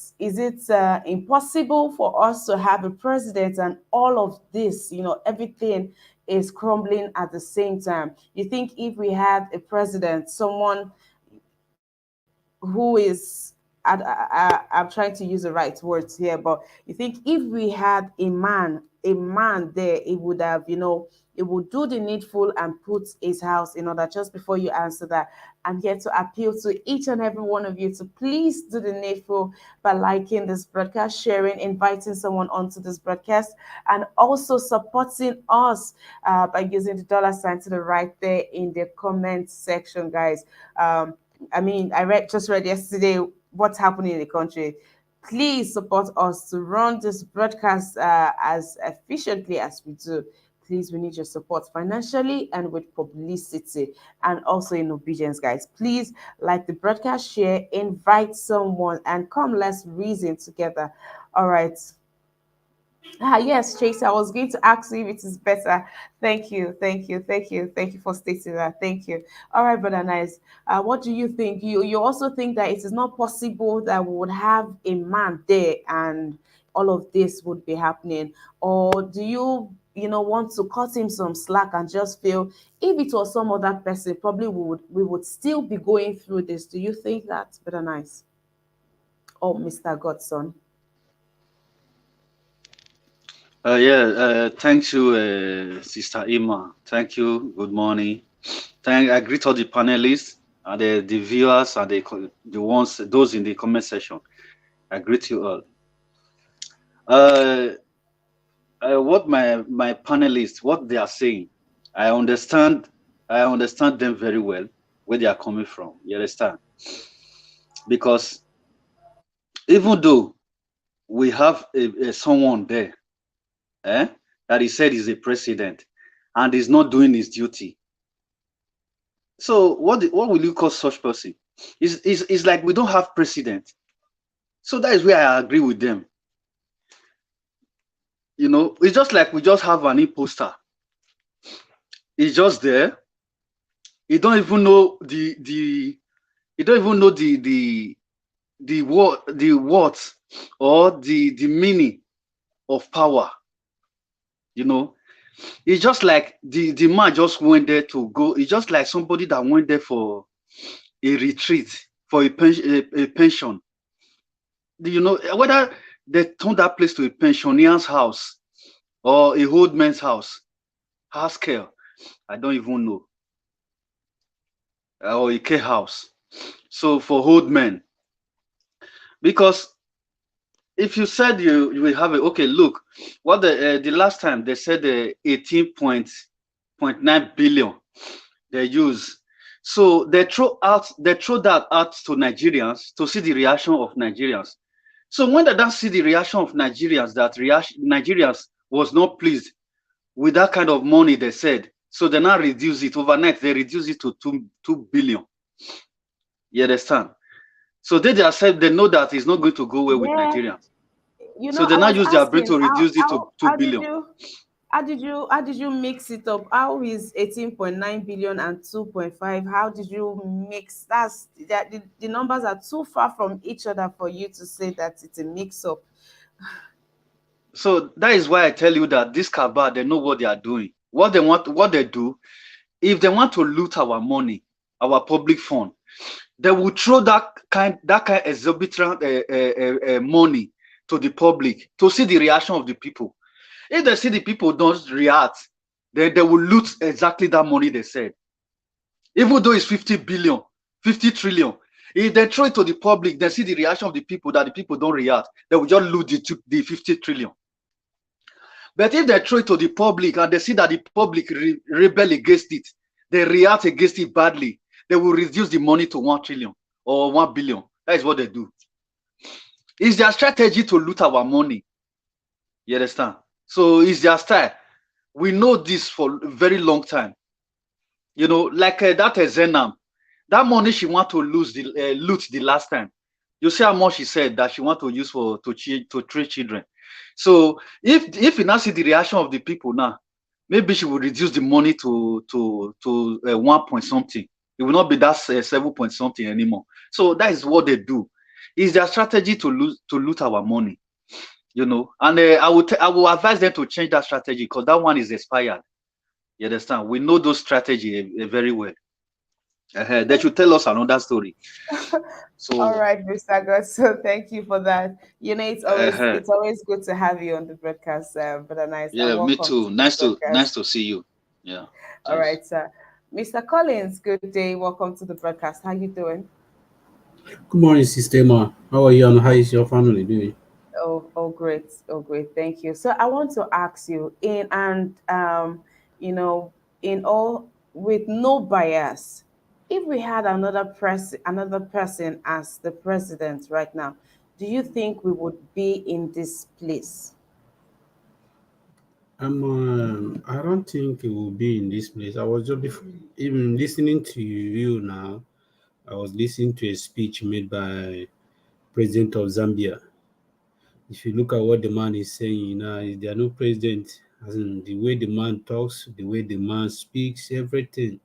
impossible for us to have a president and all of this, everything is crumbling at the same time? You think if we had a president, someone who is, I'm trying to use the right words here, but you think if we had a man there, it would have, it would do the needful and put his house in order? Just before you answer that, I'm here to appeal to each and every one of you to please do the needful by liking this broadcast, sharing, inviting someone onto this broadcast, and also supporting us by using the $ to the right there in the comment section, guys. I mean, just read yesterday what's happening in the country. Please support us to run this broadcast as efficiently as we do. Please, we need your support financially and with publicity and also in obedience, guys. Please like the broadcast, share, invite someone, and come, let's reason together. All right. Yes, Tracy, I was going to ask you if it is better. Thank you for stating that. Thank you. All right, Brother Nice. What do you think? You also think that it is not possible that we would have a man there and all of this would be happening? Or do you want to cut him some slack and just feel if it was some other person, probably we would still be going through this? Do you think that, Brother Nice? Or Mr. Godson? Thank you, Sister Emma. Thank you. Good morning. I greet all the panelists and the viewers and those in the comment section. I greet you all. What my panelists, what they are saying, I understand them very well, where they are coming from. You understand? Because even though we have someone there, that he said is a president and is not doing his duty. So what will you call such person? It's like we don't have president. So that is where I agree with them. It's just like we just have an imposter. He's just there. He don't even know the words or the meaning of power. It's just like the man just went there to go. It's just like somebody that went there for a retreat, for a pension. Whether they turn that place to a pensioner's house or a old man's house care, I don't even know, or a care house. So for old men, because if you said you will have look, what the last time they said 18.9 billion they use. So they throw that out to Nigerians to see the reaction of Nigerians. So when they don't see the reaction of Nigerians, Nigerians was not pleased with that kind of money they said. So they now reduce it overnight. They reduce it to 2 billion. You understand? So they themselves, they know that it's not going to go well with Nigerians. So they now use their brain to reduce it to 2 billion. how did you mix it up? How is 18.9 billion and 2.5? How did you mix that? The numbers are too far from each other for you to say that it's a mix up. So that is why I tell you that this cabal, they know what they are doing. What they want, what they do, if they want to loot our money, our public fund, they will throw that kind exorbitant money to the public to see the reaction of the people. If they see the people don't react, then they will loot exactly that money they said. Even though it's 50 billion, 50 trillion. If they throw it to the public, they see the reaction of the people that the people don't react, they will just loot the 50 trillion. But if they throw it to the public and they see that the public rebel against it, they react against it badly, they will reduce the money to 1 trillion or 1 billion. That is what they do. It's their strategy to loot our money. You understand? So it's their style. We know this for a very long time. You know, like that Zenam, that money she want to loot the last time. You see how much she said that she want to use to treat children. So if you now see the reaction of the people now, maybe she will reduce the money to 1 point something. It will not be that 7 point something anymore. So that is what they do. It's their strategy to loot our money, you know. And I will advise them to change that strategy because that one is expired. You understand? We know those strategy very well. They should tell us another story. So All right, Mr. God. So thank you for that. It's always good to have you on the broadcast, Brother Nice, and yeah, me welcome too. to the Nice broadcast. to see you. Yeah. All Thanks. right, sir. Mr. Collins, good day. Welcome to the broadcast. How you doing? Good morning, Sister Ma. How are you and how is your family doing? Oh, great. Oh, great. Thank you. So I want to ask you, you know, in all with no bias, if we had another person as the president right now, do you think we would be in this place? I don't think it will be in this place. I was just even listening to you now. I was listening to a speech made by President of Zambia. If you look at what the man is saying, there are no president. As in the way the man talks, the way the man speaks, everything.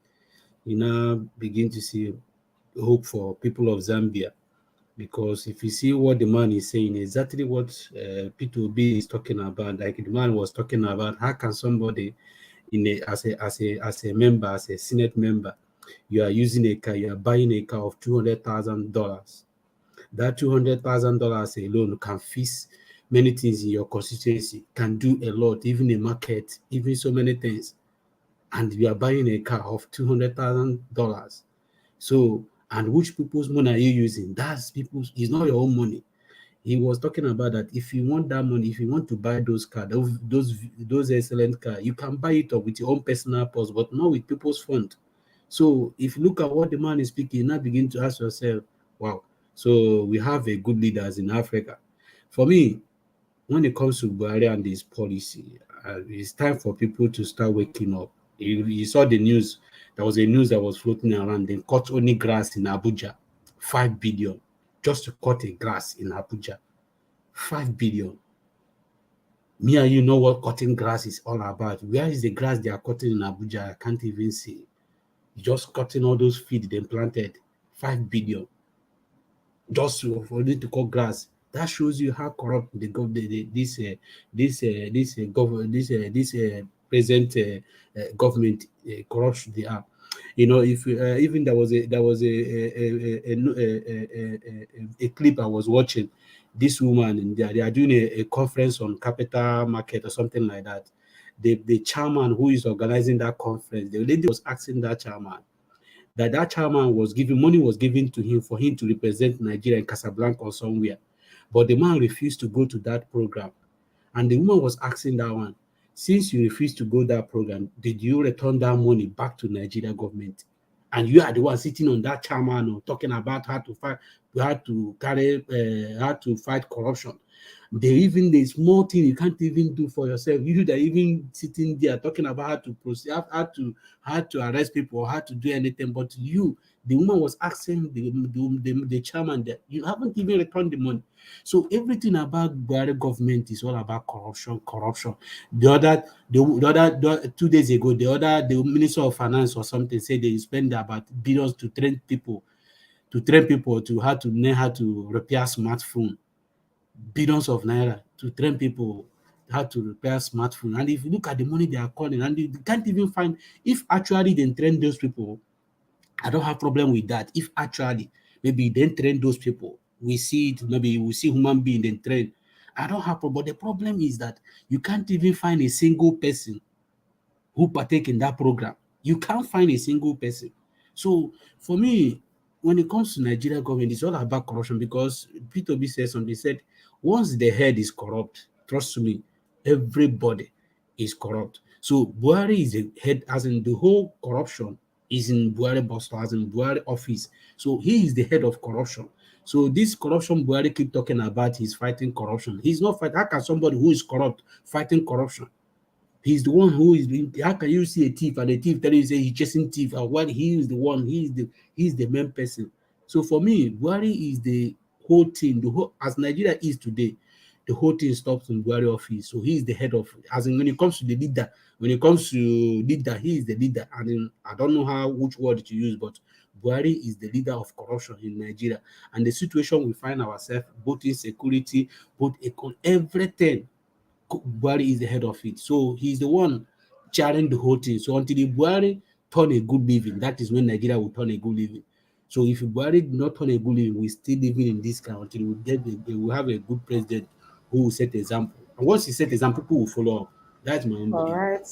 You now begin to see hope for people of Zambia. Because if you see what the man is saying, exactly what P2B is talking about, like the man was talking about, how can somebody as a member, as a Senate member, you are using a car, you are buying a car of $200,000. That $200,000 alone can fix many things in your constituency, can do a lot, even a market, even so many things. And you are buying a car of $200,000. So, and which people's money are you using? That's people's, it's not your own money. He was talking about that if you want that money, if you want to buy those cars, those excellent cars, you can buy it up with your own personal purse, but not with people's fund. So if you look at what the man is speaking, you now begin to ask yourself, wow, so we have a good leaders in Africa. For me, when it comes to Buhari and his policy, it's time for people to start waking up. You saw the news. There was a news that was floating around. They cut only grass in Abuja, 5 billion, just to cut a grass in Abuja, 5 billion. Me and you know what cutting grass is all about. Where is the grass they are cutting in Abuja? I can't even see. Just cutting all those feed they planted, 5 billion. Just for them to cut grass. That shows you how corrupt the present government corrupt they are. You know, if even there was a clip I was watching. This woman and they are doing a conference on capital market or something like that. The chairman who is organizing that conference, the lady was asking that chairman that chairman was giving money was given to him for him to represent Nigeria in Casablanca or somewhere. But the man refused to go to that program. And the woman was asking that one, since you refused to go that program, did you return that money back to Nigeria government? And you are the one sitting on that chairman or talking about how to fight corruption. The small thing you can't even do for yourself. You that even sitting there talking about how to proceed, how to arrest people, or how to do anything, but you The woman was asking the chairman that you haven't even returned the money. So everything about Buhari government is all about corruption, corruption. The other 2 days ago, the Minister of Finance or something said they spend about billions to train people to how to learn how to repair smartphone, billions of naira to train people how to repair smartphone. And if you look at the money they are calling, and they can't even find, if actually they train those people, I don't have problem with that. If actually maybe they train those people, we see it, maybe we see human being then train. I don't have problem. But the problem is that you can't even find a single person who partake in that program. You can't find a single person. So for me, when it comes to Nigeria government, it's all about corruption because P2B said something. They said once the head is corrupt, trust me, everybody is corrupt. So Buhari is the head, as in the whole corruption is in Buhari boss, as in Buhari office. So he is the head of corruption. So this corruption Buhari keep talking about, he's fighting corruption. He's not fighting. How can somebody who is corrupt fighting corruption? He's the one who is being. How can you see a thief and a thief telling you say he's chasing thief and while he is the one, he's the main person. So for me, Buhari is the whole thing. The whole as Nigeria is today, the whole thing stops in Buhari office. So he is the head of, as in when it comes to the leader, when it comes to leader, he is the leader. And then, I don't know how which word to use, but Buhari is the leader of corruption in Nigeria. And the situation we find ourselves, both in security, both everything, Buhari is the head of it. So he's the one chairing the whole thing. So until the Buhari turn a good living, that is when Nigeria will turn a good living. So if Buhari did not turn a good living, we still living in this country. We will have a good president who will set example. And once he set example, people will follow up. That's my own All belief. right.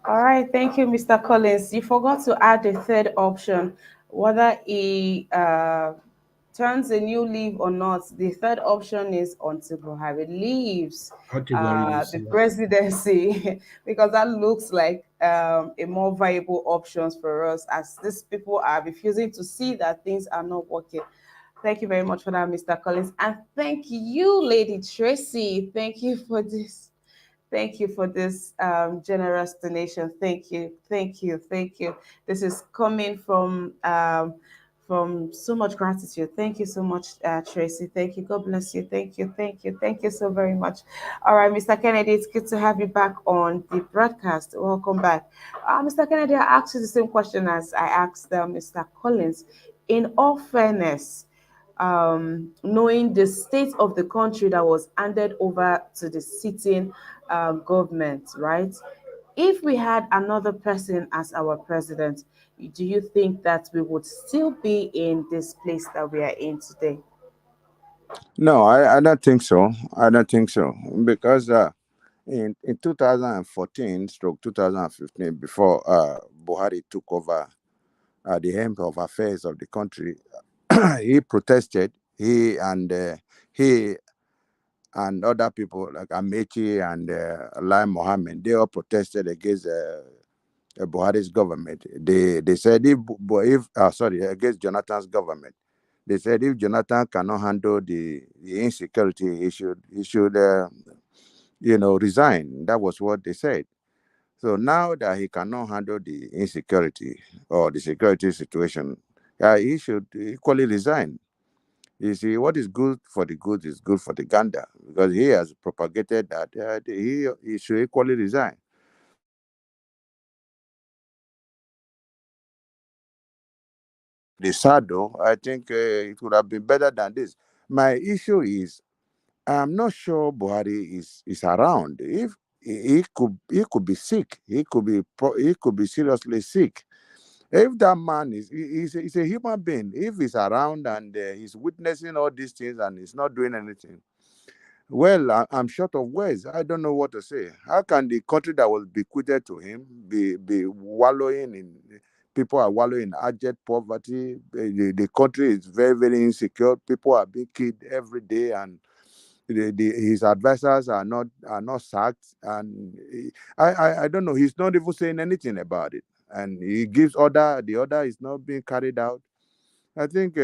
All right. Thank you, Mr. Collins. You forgot to add the third option, whether he turns a new leaf or not. The third option is until Buhari leaves How to Buhari lives. the presidency, because that looks like a more viable options for us, as these people are refusing to see that things are not working. Thank you very much for that, Mr. Collins. And thank you, Lady Tracy. Thank you for this. Thank you for this generous donation. Thank you, thank you, thank you. This is coming from so much gratitude. Thank you so much, Tracy. Thank you. God bless you. Thank you, thank you, thank you so very much. All right, Mr. Kennedy, it's good to have you back on the broadcast. Welcome back, Mr. Kennedy. I asked you the same question as I asked Mr. Collins. In all fairness, knowing the state of the country that was handed over to the sitting government, right? If we had another person as our president, do you think that we would still be in this place that we are in today? No, I don't think so. I don't think so because in 2014 stroke 2015, before Buhari took over the helm of affairs of the country, he protested. He and other people like Amechi and Lai Mohammed, they all protested against Buhari's government. They said against Jonathan's government. They said if Jonathan cannot handle the insecurity, he should resign. That was what they said. So now that he cannot handle the insecurity or the security situation, he should equally resign. You see, what is good for the good is good for the gander, because he has propagated that he should equally resign. The sad though, I think it would have been better than this. My issue is I'm not sure Buhari is around. If he could be sick, he could be seriously sick. If that man he's a human being, if he's around and he's witnessing all these things and he's not doing anything, well, I'm short of words. I don't know what to say. How can the country that was bequeathed to him be wallowing in? People are wallowing in abject poverty. The country is very, very insecure. People are being killed every day, and his advisors are not sacked. And I don't know. He's not even saying anything about it, and he gives order. The order is not being carried out. I think.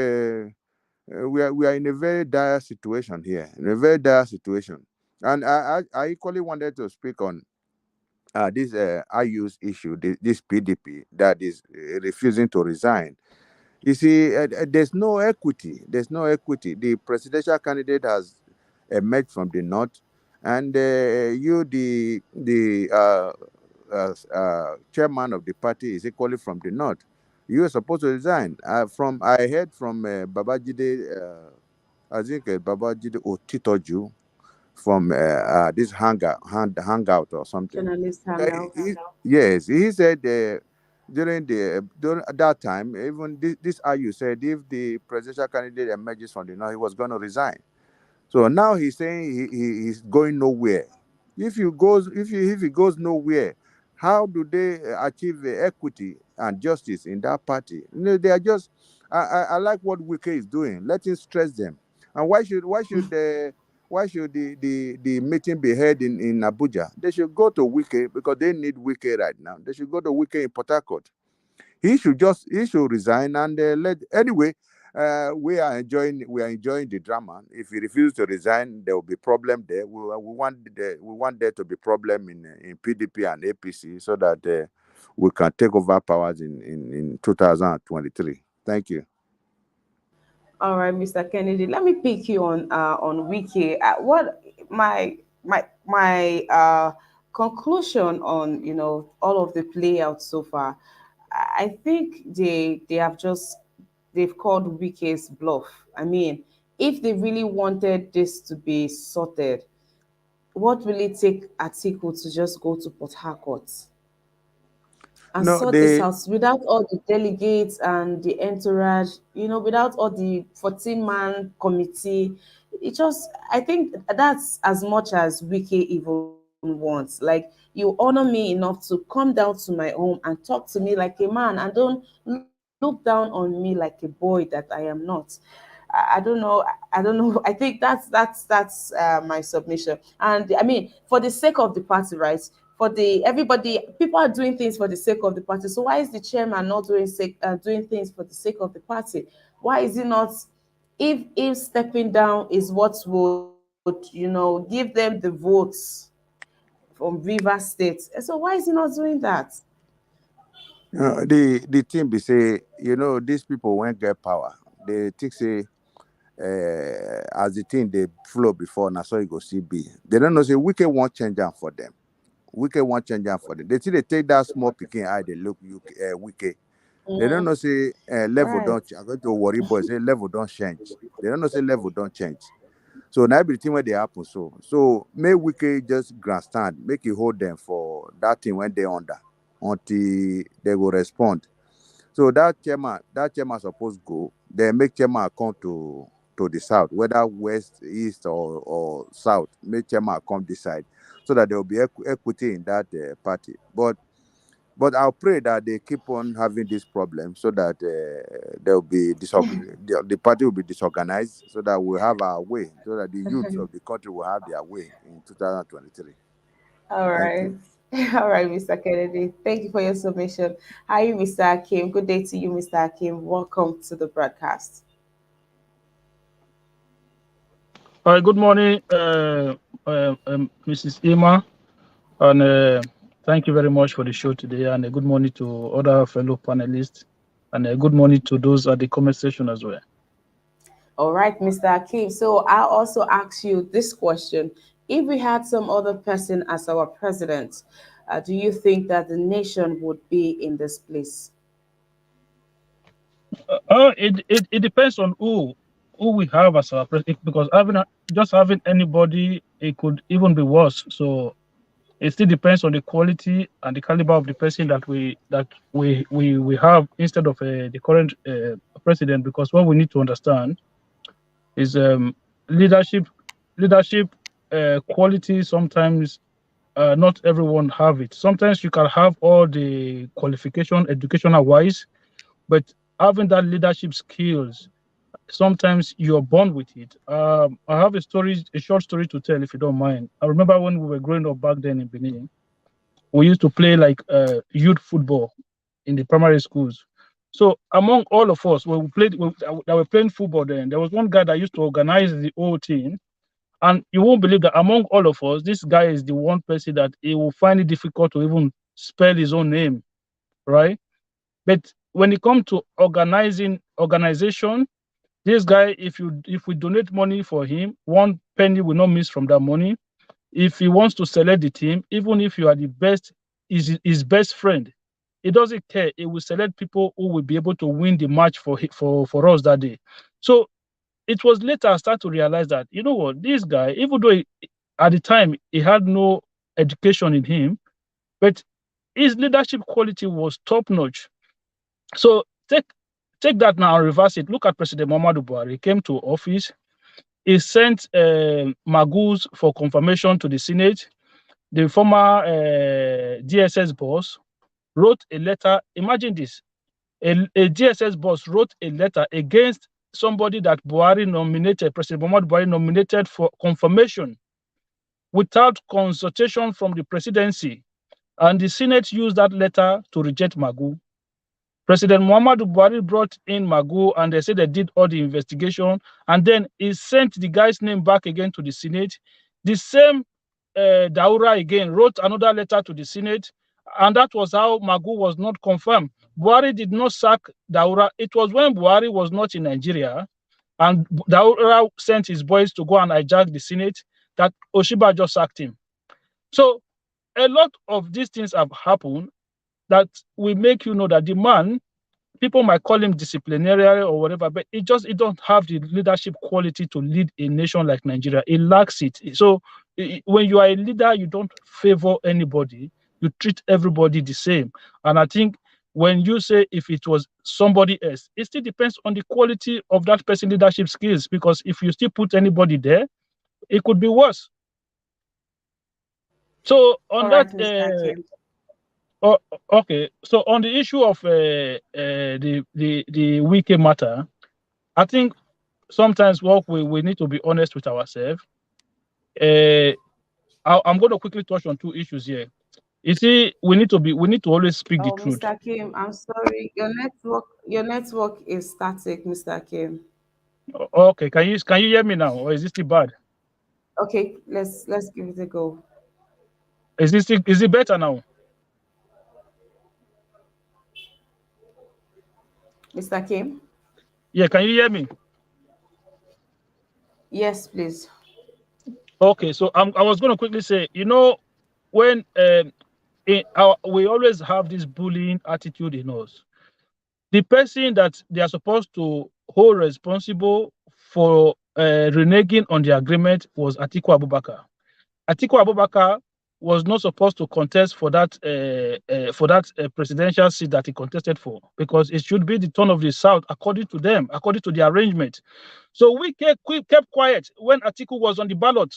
We are in a very dire situation here, in a very dire situation. And I equally wanted to speak on this IU's issue, this PDP that is refusing to resign. You see, there's no equity. There's no equity. The presidential candidate has emerged from the north, and you, the chairman of the party, is equally from the north. You are supposed to resign. I heard from Babajide, I think Babajide Otitoju from this hangout or something. Journalist Uh, hangout. yes, he said during that time, even this IU said if the presidential candidate emerges from the north, he was going to resign. So now he's saying he's going nowhere. If he goes nowhere, how do they achieve equity and justice in that party? They are just. I like what Wike is doing. Let him stress them. And why should the meeting be held in Abuja? They should go to Wike because they need Wike right now. They should go to Wike in Port Harcourt. He should resign and let anyway. We are enjoying the drama. If he refuses to resign, there will be problem there. We want there to be problem in PDP and APC so that we can take over powers in 2023. Thank you. All right, Mr. Kennedy. Let me pick you on Wiki. What my conclusion on all of the play out so far. I think they've called Wiki's bluff. I mean, if they really wanted this to be sorted, what will it take Atiku to just go to Port Harcourt and No, sort this out without all the delegates and the entourage, without all the 14-man committee? I think that's as much as Wiki even wants. Like, you honor me enough to come down to my home and talk to me like a man, and don't look down on me like a boy that I am not. I don't know. I don't know. I think that's my submission. And I mean, for the sake of the party, right? For the everybody, people are doing things for the sake of the party. So why is the chairman not doing things for the sake of the party? Why is he not? If stepping down is what would give them the votes from River State, so why is he not doing that? the thing be say, these people won't get power. They think say as the thing they flow before now, so you go see be. They don't know say Wike won't change them for them. Wike won't change them for them. They see they take that small picking eye, they look Wike. They don't know say level Right. don't. I'm going to worry boys. Say level don't change. They don't know say level don't change. So now everything where they happen. So make Wike just grandstand, make it hold them for that thing when they under until they will respond. So that chairman supposed go. Then make chairman come to the south, whether west, east, or south. Make chairman come this side, so that there will be equity in that party. But I'll pray that they keep on having this problem so that there will be the party will be disorganized so that we'll have our way, so that the youth of the country will have their way in 2023. All Thank right. you. All right, Mr. Kennedy. Thank you for your submission. Hi, Mr. Akim. Good day to you, Mr. Akim. Welcome to the broadcast. Hi, good morning, Mrs. Emma, and thank you very much for the show today. And good morning to other fellow panelists, and good morning to those at the comment section as well. All right, Mr. Akim. So I'll also ask you this question. If we had some other person as our president, do you think that the nation would be in this place? It depends on who we have as our president, because having anybody, it could even be worse. So it still depends on the quality and the caliber of the person that we have instead of the current president. Because what we need to understand is leadership quality. Sometimes not everyone have it. Sometimes you can have all the qualification educational wise, but having that leadership skills, sometimes you're born with it. I have a short story to tell, if you don't mind. I remember when we were growing up back then in Benin, we used to play like youth football in the primary schools. So among all of us, when that were playing football then, there was one guy that used to organize the whole thing. And you won't believe that among all of us, this guy is the one person that he will find it difficult to even spell his own name, right? But when it comes to organization, this guy, if we donate money for him, 1 penny will not miss from that money. If he wants to select the team, even if you are the best, is his best friend, he doesn't care. He will select people who will be able to win the match for us that day. So it was later I started to realize that, you know what, this guy, even though at the time he had no education in him, but his leadership quality was top notch. So take that now and reverse it. Look at President Muhammadu Buhari. He came to office. He sent Magus for confirmation to the Senate. The former DSS boss wrote a letter. Imagine this. A DSS boss wrote a letter against somebody that Buhari nominated, President Muhammadu Buhari nominated for confirmation without consultation from the presidency. And the Senate used that letter to reject Magu. President Muhammadu Buhari brought in Magu and they said they did all the investigation. And then he sent the guy's name back again to the Senate. The same Daura again wrote another letter to the Senate. And that was how Magu was not confirmed. Buhari did not sack Daura. It was when Buhari was not in Nigeria and Daura sent his boys to go and hijack the Senate that Oshiba just sacked him. So a lot of these things have happened that will make you know that the man, people might call him disciplinary or whatever, but he don't have the leadership quality to lead a nation like Nigeria. He lacks it. So when you are a leader, you don't favor anybody. You treat everybody the same. And I think when you say if it was somebody else, it still depends on the quality of that person's leadership skills, because if you still put anybody there, it could be worse. So on All that, right, okay. So on the issue of the Wike matter, I think sometimes we need to be honest with ourselves. I'm going to quickly touch on 2 issues here. You see, we need to always speak the truth. Mr. Kim, I'm sorry. Your network is static, Mr. Kim. Okay, can you hear me now, or is this still bad? Okay, let's give it a go. Is it better now? Mr. Kim? Yeah, can you hear me? Yes, please. Okay, so I was going to quickly say, you know, when we always have this bullying attitude in us. The person that they are supposed to hold responsible for reneging on the agreement was Atiku Abubakar. Atiku Abubakar was not supposed to contest for that presidential seat that he contested for, because it should be the turn of the South according to them, according to the arrangement. So we kept quiet when Atiku was on the ballot.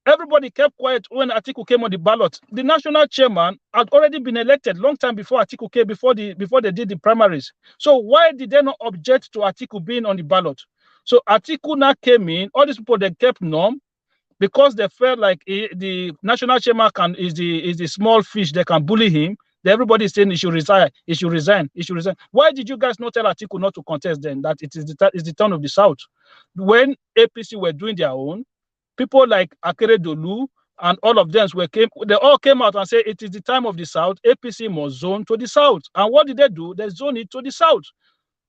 Everybody kept quiet when Atiku came on the ballot. The national chairman had already been elected long time before Atiku came, before they did the primaries. So why did they not object to Atiku being on the ballot? So Atiku now came in. All these people, they kept numb because they felt like the national chairman is the small fish. They can bully him. Everybody is saying he should resign. He should resign. He should resign. Why did you guys not tell Atiku not to contest then? That it is the turn of the South. When APC were doing their own, people like Akeredolu and all of them they all came out and said it is the time of the South. APC must zone to the South. And what did they do? They zone it to the South.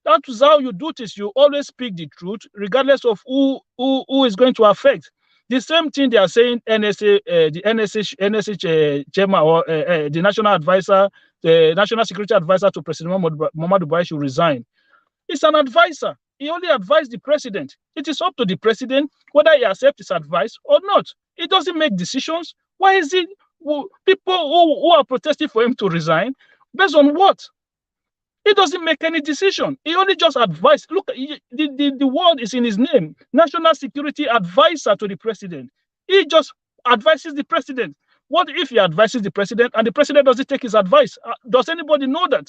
That is how you do this. You always speak the truth, regardless of who is going to affect. The same thing they are saying NSA, the NSH chairman or the national advisor, the national security advisor to President Muhammadu Buhari should resign. It's an advisor. He only advised the president. It is up to the president whether he accepts his advice or not. He doesn't make decisions. Why is it people who are protesting for him to resign? Based on what? He doesn't make any decision. He only just advised. Look, the word is in his name. National Security Advisor to the president. He just advises the president. What if he advises the president and the president doesn't take his advice? Does anybody know that?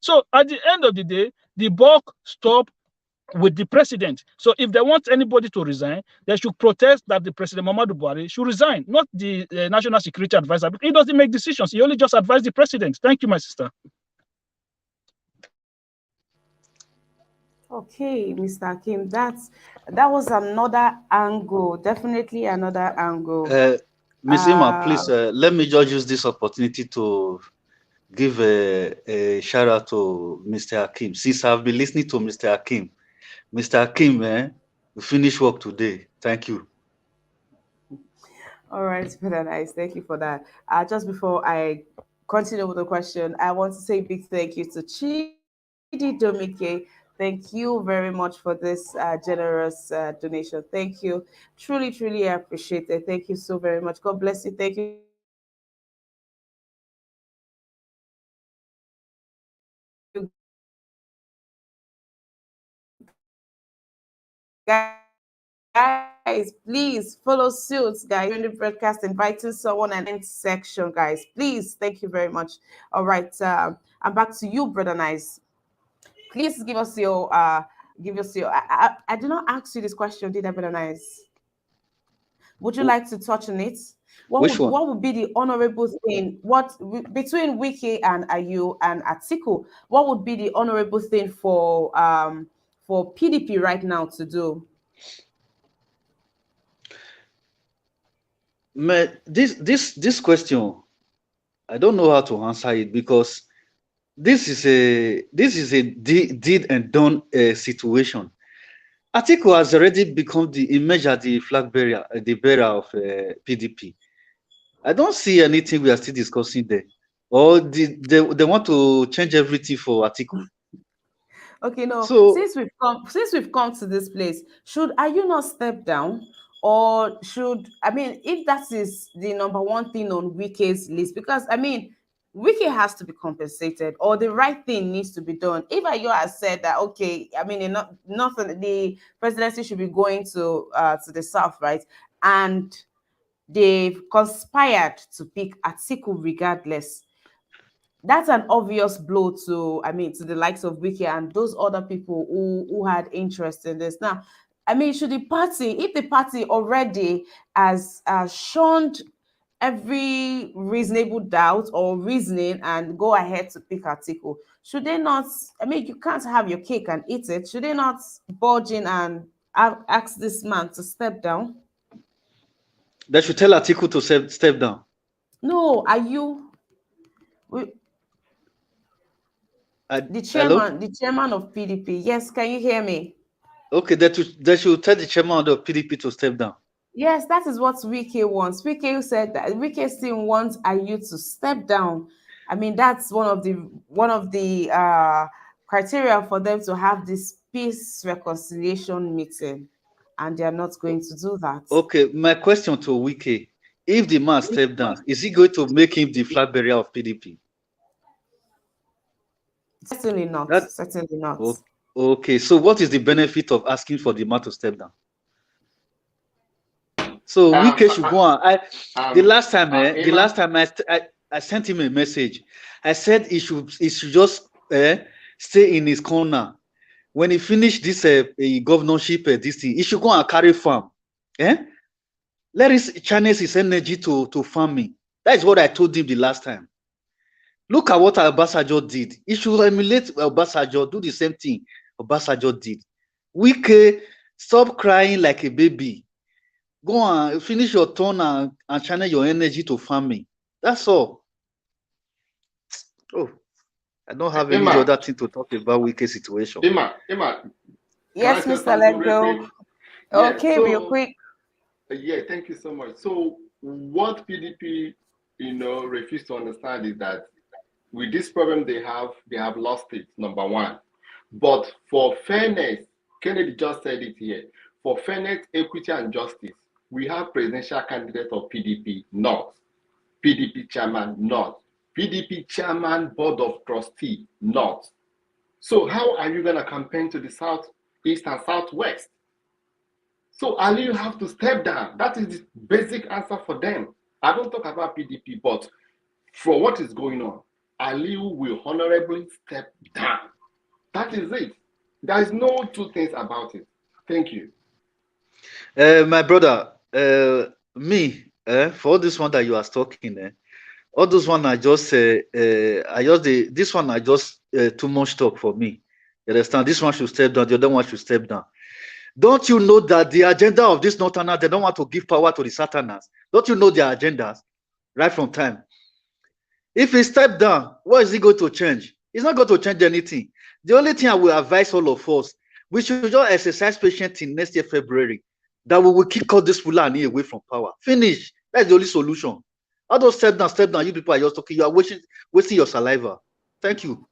So at the end of the day, the buck stops with the president. So if they want anybody to resign, they should protest that the President Muhammadu Buhari should resign, not the National Security Advisor. He doesn't make decisions. He only just advises the president. Thank you, my sister. Okay, Mr. Kim, that was another angle, definitely another angle. Ms. Ima, please let me just use this opportunity to give a shout out to Mr. Hakim. Since I've been listening to Mr. Hakim, you finished work today. Thank you. All right, very nice. Thank you for that. Just before I continue with the question, I want to say a big thank you to Chidi Domike. Thank you very much for this generous donation. Thank you. Truly, truly appreciate it. Thank you so very much. God bless you. Thank you, guys. Guys, please follow suits, guys, during the broadcast, inviting someone and end section, guys. Please, thank you very much. All right, I'm back to you, brother Nice. Please give us your I did not ask you this question, did I, brother Nice? Would you like to touch on it? Which one? What would be the honorable thing? What between Wike and Ayu and Atiku? What would be the honorable thing for PDP right now to do? This question, I don't know how to answer it because this is a did and done situation. Atiku has already become the image as the flag bearer, the bearer of PDP. I don't see anything we are still discussing there. Or they want to change everything for Atiku. Okay, no. So Since we've come to this place, should Ayu not step down? Or should, I mean, if that is the number one thing on Wike's list, because I mean, Wike has to be compensated, or the right thing needs to be done. If Ayu has said that, okay, I mean, nothing, the presidency should be going to the south, right? And they've conspired to pick Atiku regardless. That's an obvious blow to, I mean, to the likes of Wike and those other people who had interest in this. Now, I mean, should the party, if the party already has shunned every reasonable doubt or reasoning and go ahead to pick Atiku, should they not, I mean, you can't have your cake and eat it. Should they not budge in and ask this man to step down? they should tell Atiku to step down. No, are you... Hello? The chairman of PDP. Yes, can you hear me? Okay, they should tell the chairman of the PDP to step down. Yes, that is what Wike wants. Wike said that Wike still wants Ayu to step down. I mean, that's one of the criteria for them to have this peace reconciliation meeting, and they are not going to do that. Okay, my question to Wike: if the man step down, is he going to make him the flag bearer of PDP? Certainly not. Certainly not. Okay, so what is the benefit of asking for the man to step down? So Wike should go on. The last time I sent him a message. I said he should just stay in his corner. When he finished this governorship, this thing, he should go and carry farm. Let us channel his energy to farming. That is what I told him the last time. Look at what OBASANJO did. He should emulate OBASANJO, do the same thing OBASANJO did. Wike, stop crying like a baby. Go and finish your turn and channel your energy to farming. That's all. Oh, I don't have any other thing to talk about Wike's situation. Emma. Yes, Mr. Lego. Okay, real quick. Yeah, thank you so much. So what PDP, refuse to understand is that with this problem they have lost it, number one. But for fairness, Kennedy just said it here, for fairness, equity, and justice, we have presidential candidate of PDP, not. PDP chairman, not. PDP chairman, board of trustee, not. So how are you going to campaign to the south, east, and southwest? So Ali, you have to step down. That is the basic answer for them. I don't talk about PDP, but for what is going on, Ali will honorably step down. That is it. There is no two things about it. Thank you. My brother, for all this one that you are talking, all those one I just this one I just too much talk for me. You understand? This one should step down, the other one should step down. Don't you know that the agenda of this Northerners, they don't want to give power to the Southerners? Don't you know their agendas right from time? If he step down, what is he going to change? He's not going to change anything. The only thing I will advise all of us, we should just exercise patience till next year, February, that we will kick all this Fulani away from power. Finish. That's the only solution. All those step down, you people are just talking, you are wasting your saliva. Thank you.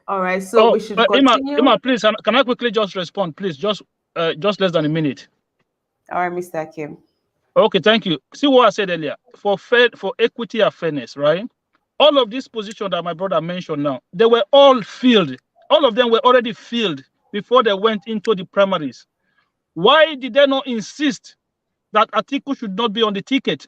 All right, so we should continue. Ima, please, can I quickly just respond, please? Just less than a minute. All right, Mr. Hakim. Okay, thank you. See what I said earlier. For equity and fairness, right? All of these positions that my brother mentioned now, they were all filled. All of them were already filled before they went into the primaries. Why did they not insist that Atiku should not be on the ticket?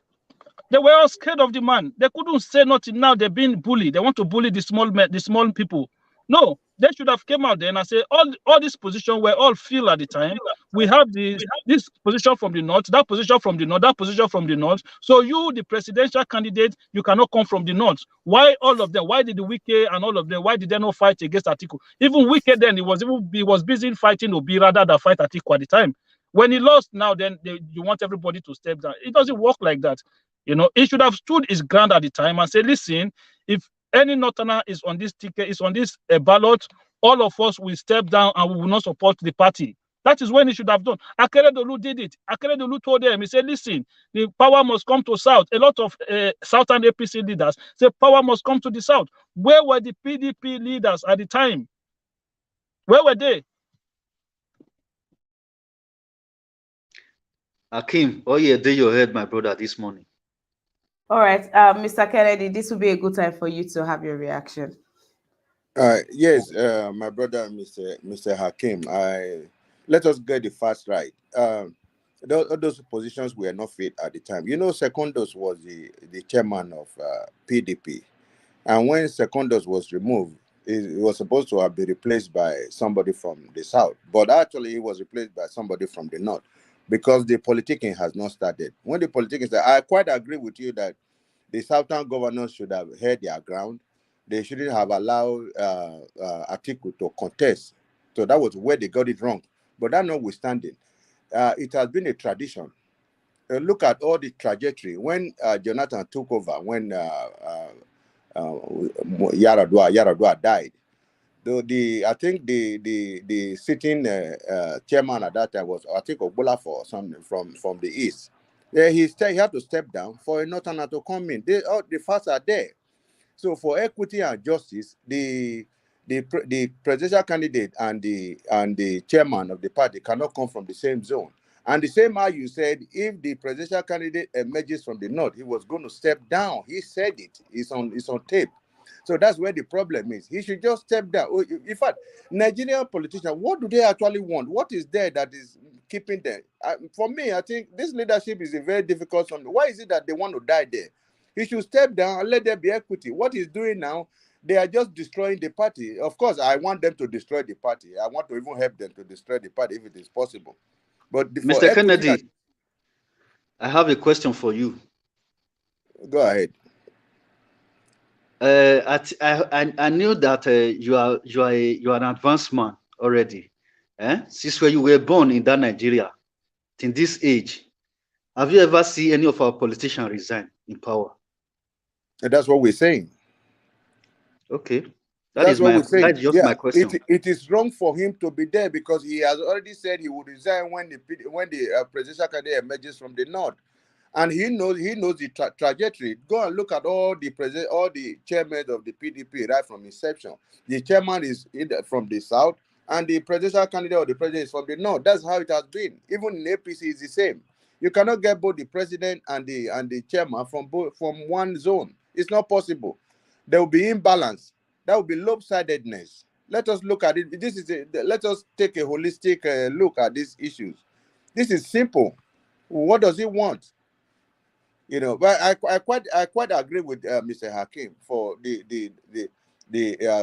They were all scared of the man. They couldn't say nothing. Now they're being bullied. They want to bully the small people. No, they should have come out then and say all these positions were all filled at the time. We have this position from the north, that position from the north, that position from the north. So you, the presidential candidate, you cannot come from the north. Why all of them? Why did the Wike and all of them? Why did they not fight against Atiku? Even Wike then he was busy fighting Obi rather than fight Atiku at the time. When he lost, now then you want everybody to step down. It doesn't work like that. You know, he should have stood his ground at the time and said, listen, if any Northerner is on this ticket, is on this ballot, all of us will step down and we will not support the party. That is when he should have done. Akeredolu did it. Akeredolu told them, he said, listen, the power must come to South. A lot of Southern APC leaders said power must come to the South. Where were the PDP leaders at the time? Where were they? Hakim, oh yeah, do your head, my brother, this morning. All right, Mr. Kennedy, this will be a good time for you to have your reaction. Yes, my brother, Mr. Hakim, let us get the facts right. Those positions were not fit at the time. You know, Secondus was the chairman of PDP. And when Secondus was removed, it was supposed to have been replaced by somebody from the south. But actually, it was replaced by somebody from the north because the politicking has not started. When the politicking started, I quite agree with you that the southern governors should have held their ground. They shouldn't have allowed Atiku to contest. So that was where they got it wrong. But that notwithstanding, it has been a tradition. Look at all the trajectory. When Jonathan took over, when Yaradua died, I think the sitting chairman at that time was, I think, Ogbolafor or something from the east. Yeah, he had to step down for a northerner to come in. The facts are there. So for equity and justice, the presidential candidate and the chairman of the party cannot come from the same zone. And the same how you said, if the presidential candidate emerges from the north, he was going to step down. He said it. It's on tape. So that's where the problem is. He should just step down. In fact, Nigerian politicians, what do they actually want? What is there that is keeping them? For me, I think this leadership is a very difficult something. Why is it that they want to die there? He should step down and let there be equity. What he's doing now, they are just destroying the party. Of course, I want them to destroy the party. I want to even help them to destroy the party if it is possible. But Mr. Kennedy, I have a question for you. Go ahead. I knew that you are an advanced man already. Since when you were born in that Nigeria, in this age, have you ever seen any of our politicians resign in power? And that's what we're saying. Okay. That's just my question. It is wrong for him to be there because he has already said he would resign when the presidential candidate emerges from the north, and he knows the trajectory. Go and look at all the chairmen of the PDP right from inception. The chairman is from the south, and the presidential candidate or the president is from the north. That's how it has been. Even in APC, it's the same. You cannot get both the president and the chairman from one zone. It's not possible. There will be imbalance. That will be lopsidedness. Let us look at it. Let us take a holistic look at these issues. This is simple. What does he want? You know, but I quite agree with Mr. Hakim for the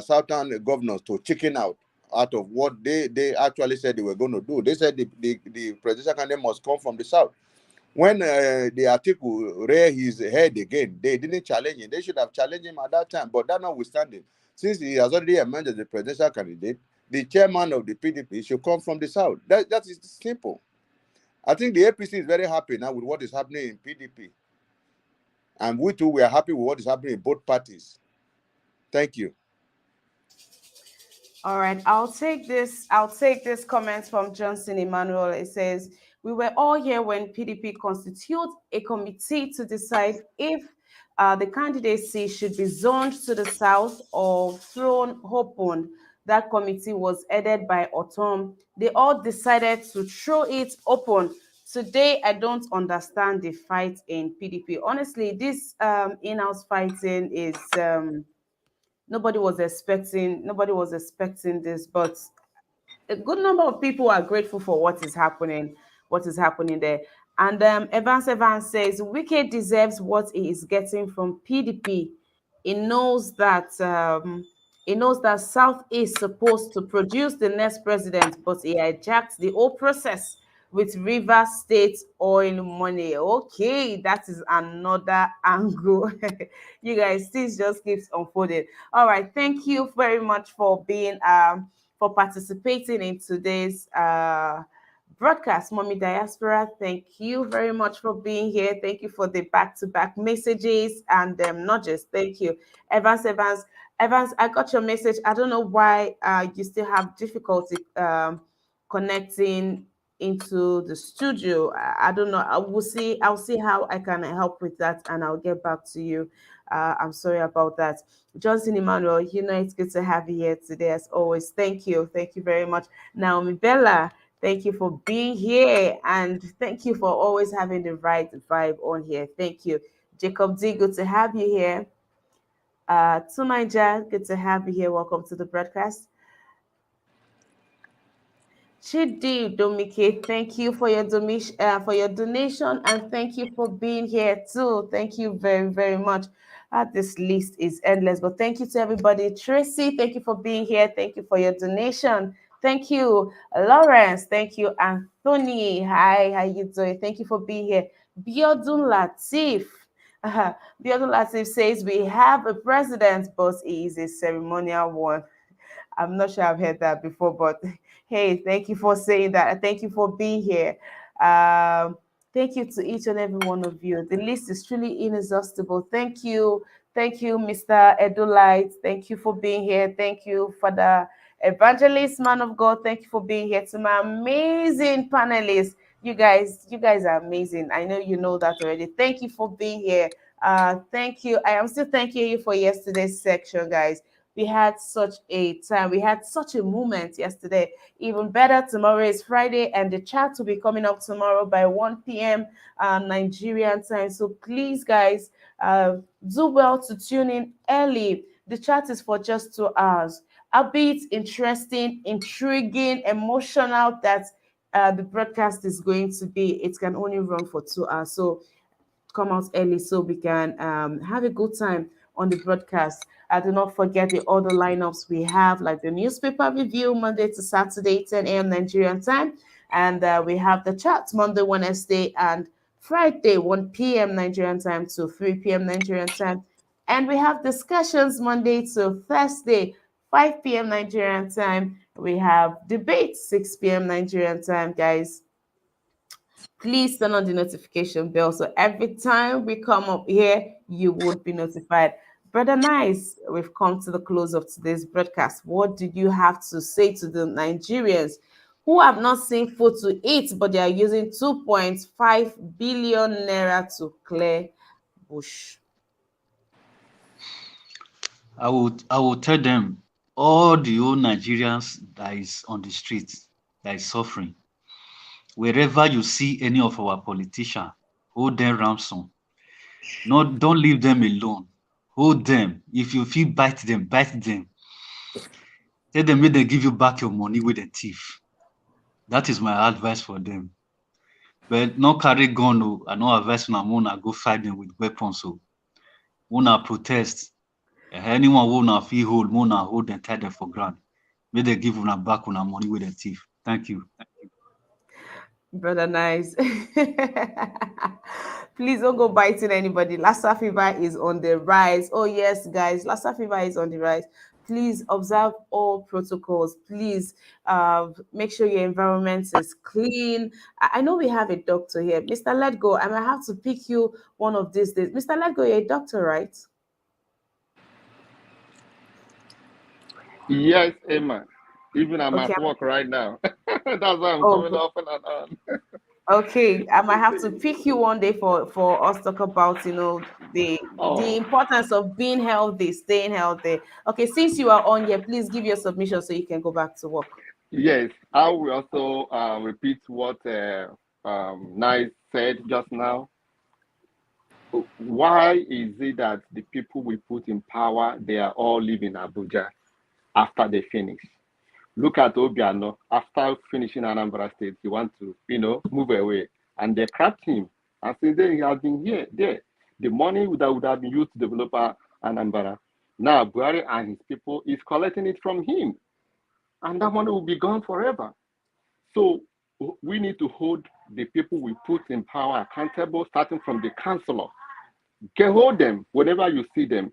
southern governors to chicken out of what they actually said they were going to do. They said the presidential candidate must come from the south. When the article reared his head again, they didn't challenge him. They should have challenged him at that time. But that notwithstanding, since he has already emerged as the presidential candidate, the chairman of the PDP should come from the south. That is simple. I think the APC is very happy now with what is happening in PDP. And we too, we are happy with what is happening in both parties. Thank you. All right, I'll take this. I'll take this comment from Johnson Emmanuel. It says, "We were all here when PDP constituted a committee to decide if the candidacy should be zoned to the south or thrown open. That committee was headed by Otom. They all decided to throw it open. Today, I don't understand the fight in PDP. Honestly, this in-house fighting is." Nobody was expecting this, but a good number of people are grateful for what is happening there. And Evans says Wike deserves what he is getting from PDP. He knows that South is supposed to produce the next president, but he hijacked the whole process with River State oil money. Okay, that is another angle. You guys, this just keeps unfolding. All right, thank you very much for being for participating in today's broadcast. Mommy Diaspora, thank you very much for being here. Thank you for the back-to-back messages and nudges. Thank you. Evans, I got your message. I don't know why you still have difficulty connecting into the studio. I don't know. I'll see how I can help with that, and I'll get back to you. I'm sorry about that. Johnson Emmanuel, it's good to have you here today as always. Thank you very much. Naomi Bella, thank you for being here, and thank you for always having the right vibe on here. Thank you. Jacob D, good to have you here. Tumaija, good to have you here. Welcome to the broadcast. Chidi Domike, thank you for your donation, and thank you for being here too. Thank you very, very much. This list is endless, but thank you to everybody. Tracy, thank you for being here. Thank you for your donation. Thank you, Lawrence. Thank you, Anthony. Hi, how you doing? Thank you for being here. Biodun Latif. Biodun Latif says we have a president, but he is a ceremonial one. I'm not sure I've heard that before, but hey, thank you for saying that. Thank you for being here. Thank you to each and every one of you. The list is truly inexhaustible. Thank you, Mr. Edulite. Thank you for being here. Thank you, Father Evangelist, man of God. Thank you for being here. To my amazing panelists, you guys are amazing. I know you know that already. Thank you for being here. Thank you. I am still thanking you for yesterday's section, guys. We had such a time. We had such a moment yesterday. Even better, tomorrow is Friday, and the chat will be coming up tomorrow by 1 p.m. Nigerian time. So please, guys, do well to tune in early. The chat is for just 2 hours. A bit interesting, intriguing, emotional that the broadcast is going to be. It can only run for 2 hours. So come out early so we can have a good time on the broadcast. Do not forget the other lineups we have, like the newspaper review Monday to Saturday, 10 a.m. Nigerian time. And we have the chat Monday, Wednesday, and Friday, 1 p.m. Nigerian time to 3 p.m. Nigerian time. And we have discussions Monday to Thursday, 5 p.m. Nigerian time. We have debate, 6 p.m. Nigerian time, guys. Please turn on the notification bell so every time we come up here, you would be notified. Brother Nice, we've come to the close of today's broadcast. What do you have to say to the Nigerians who have not seen food to eat, but they are using 2.5 billion naira to clear bush? I would tell them, all the old Nigerians that is on the streets, that is suffering, wherever you see any of our politicians, hold them ransom. Don't leave them alone. Hold them. If you feel bite them. Tell them, may they give you back your money with a thief. That is my advice for them. But not carry gun. I no advise una go fight them with weapons. So una protest. Anyone who na feel hold, una hold them, tie them for ground. May they give una back una money with a thief. Thank you. Brother Nice. Please don't go biting anybody. Lassa fever is on the rise. Oh yes, guys, Lassa fever is on the rise. please observe all protocols. Please make sure your environment is clean. I know we have a doctor here. Mr. Let Go, I might have to pick you one of these days. Mr. Let Go, you're a doctor, right? Yes, Emma. Even I'm Okay. at work right now. That's why I'm Oh, coming good. off and on. Okay, I might have to pick you one day for us to talk about, the Oh, importance of being healthy, staying healthy. Okay, since you are on here, please give your submission so you can go back to work. yes. I will also repeat what Nice said just now. Why is it that the people we put in power, they are all living Abuja after they finish? Look at Obiano. After finishing Anambra State, he wants to, move away. And they cracked him. And since then, he has been there. The money that would have been used to develop Anambra, now Buhari and his people is collecting it from him. And that money will be gone forever. So we need to hold the people we put in power accountable, starting from the councillor. Hold them whenever you see them,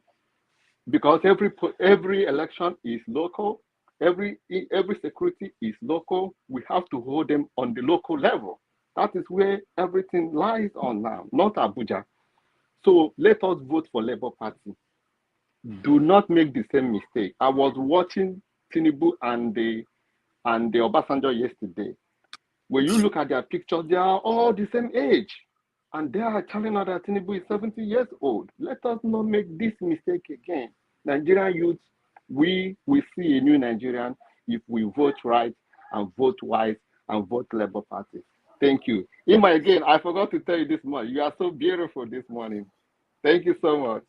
because every election is local, every security is local. We have to hold them on the local level. That is where everything lies on now, not Abuja. So let us vote for Labour Party. Do not make the same mistake. I was watching Tinubu and the Obasanjo yesterday. When you look at their pictures, they are all the same age. And they are telling us that Tinubu is 70 years old. Let us not make this mistake again. Nigerian youth, we see a new Nigerian if we vote right and vote wise and vote Labour Party. Thank you. Ima, again, I forgot to tell you this morning. You are so beautiful this morning. Thank you so much.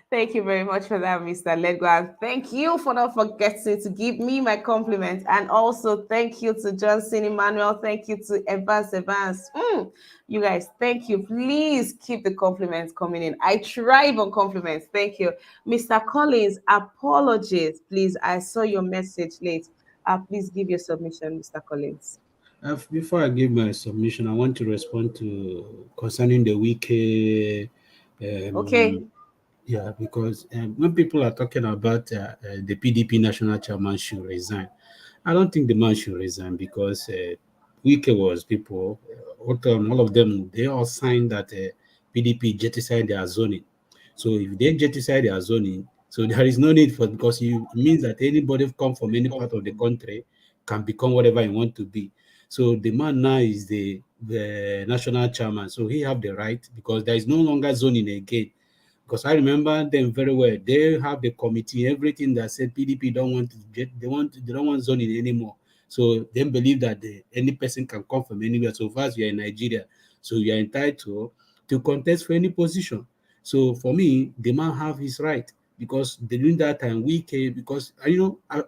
Thank you very much for that, Mr. Lego. And thank you for not forgetting to give me my compliment. And also thank you to Johnson Emmanuel. Thank you to Evans. You guys, thank you. Please keep the compliments coming in. I thrive on compliments. Thank you. Mr. Collins, apologies. Please, I saw your message late. Please give your submission, Mr. Collins. Before I give my submission, I want to respond to concerning the Wike. Okay. Yeah, because when people are talking about the PDP national chairman should resign, I don't think the man should resign because Wike was people, all of them, they all signed that PDP jettison their zoning. So if they jettison their zoning, so there is no need for, because it means that anybody come from any part of the country can become whatever he want to be. So the man now is the national chairman, so he have the right because there is no longer zoning again. Because I remember them very well. They have the committee, everything that said PDP don't want to get, they don't want zoning anymore. So they believe that any person can come from anywhere. So far as you're in Nigeria, so you're entitled to contest for any position. So for me, the man have his right because during that time we came, because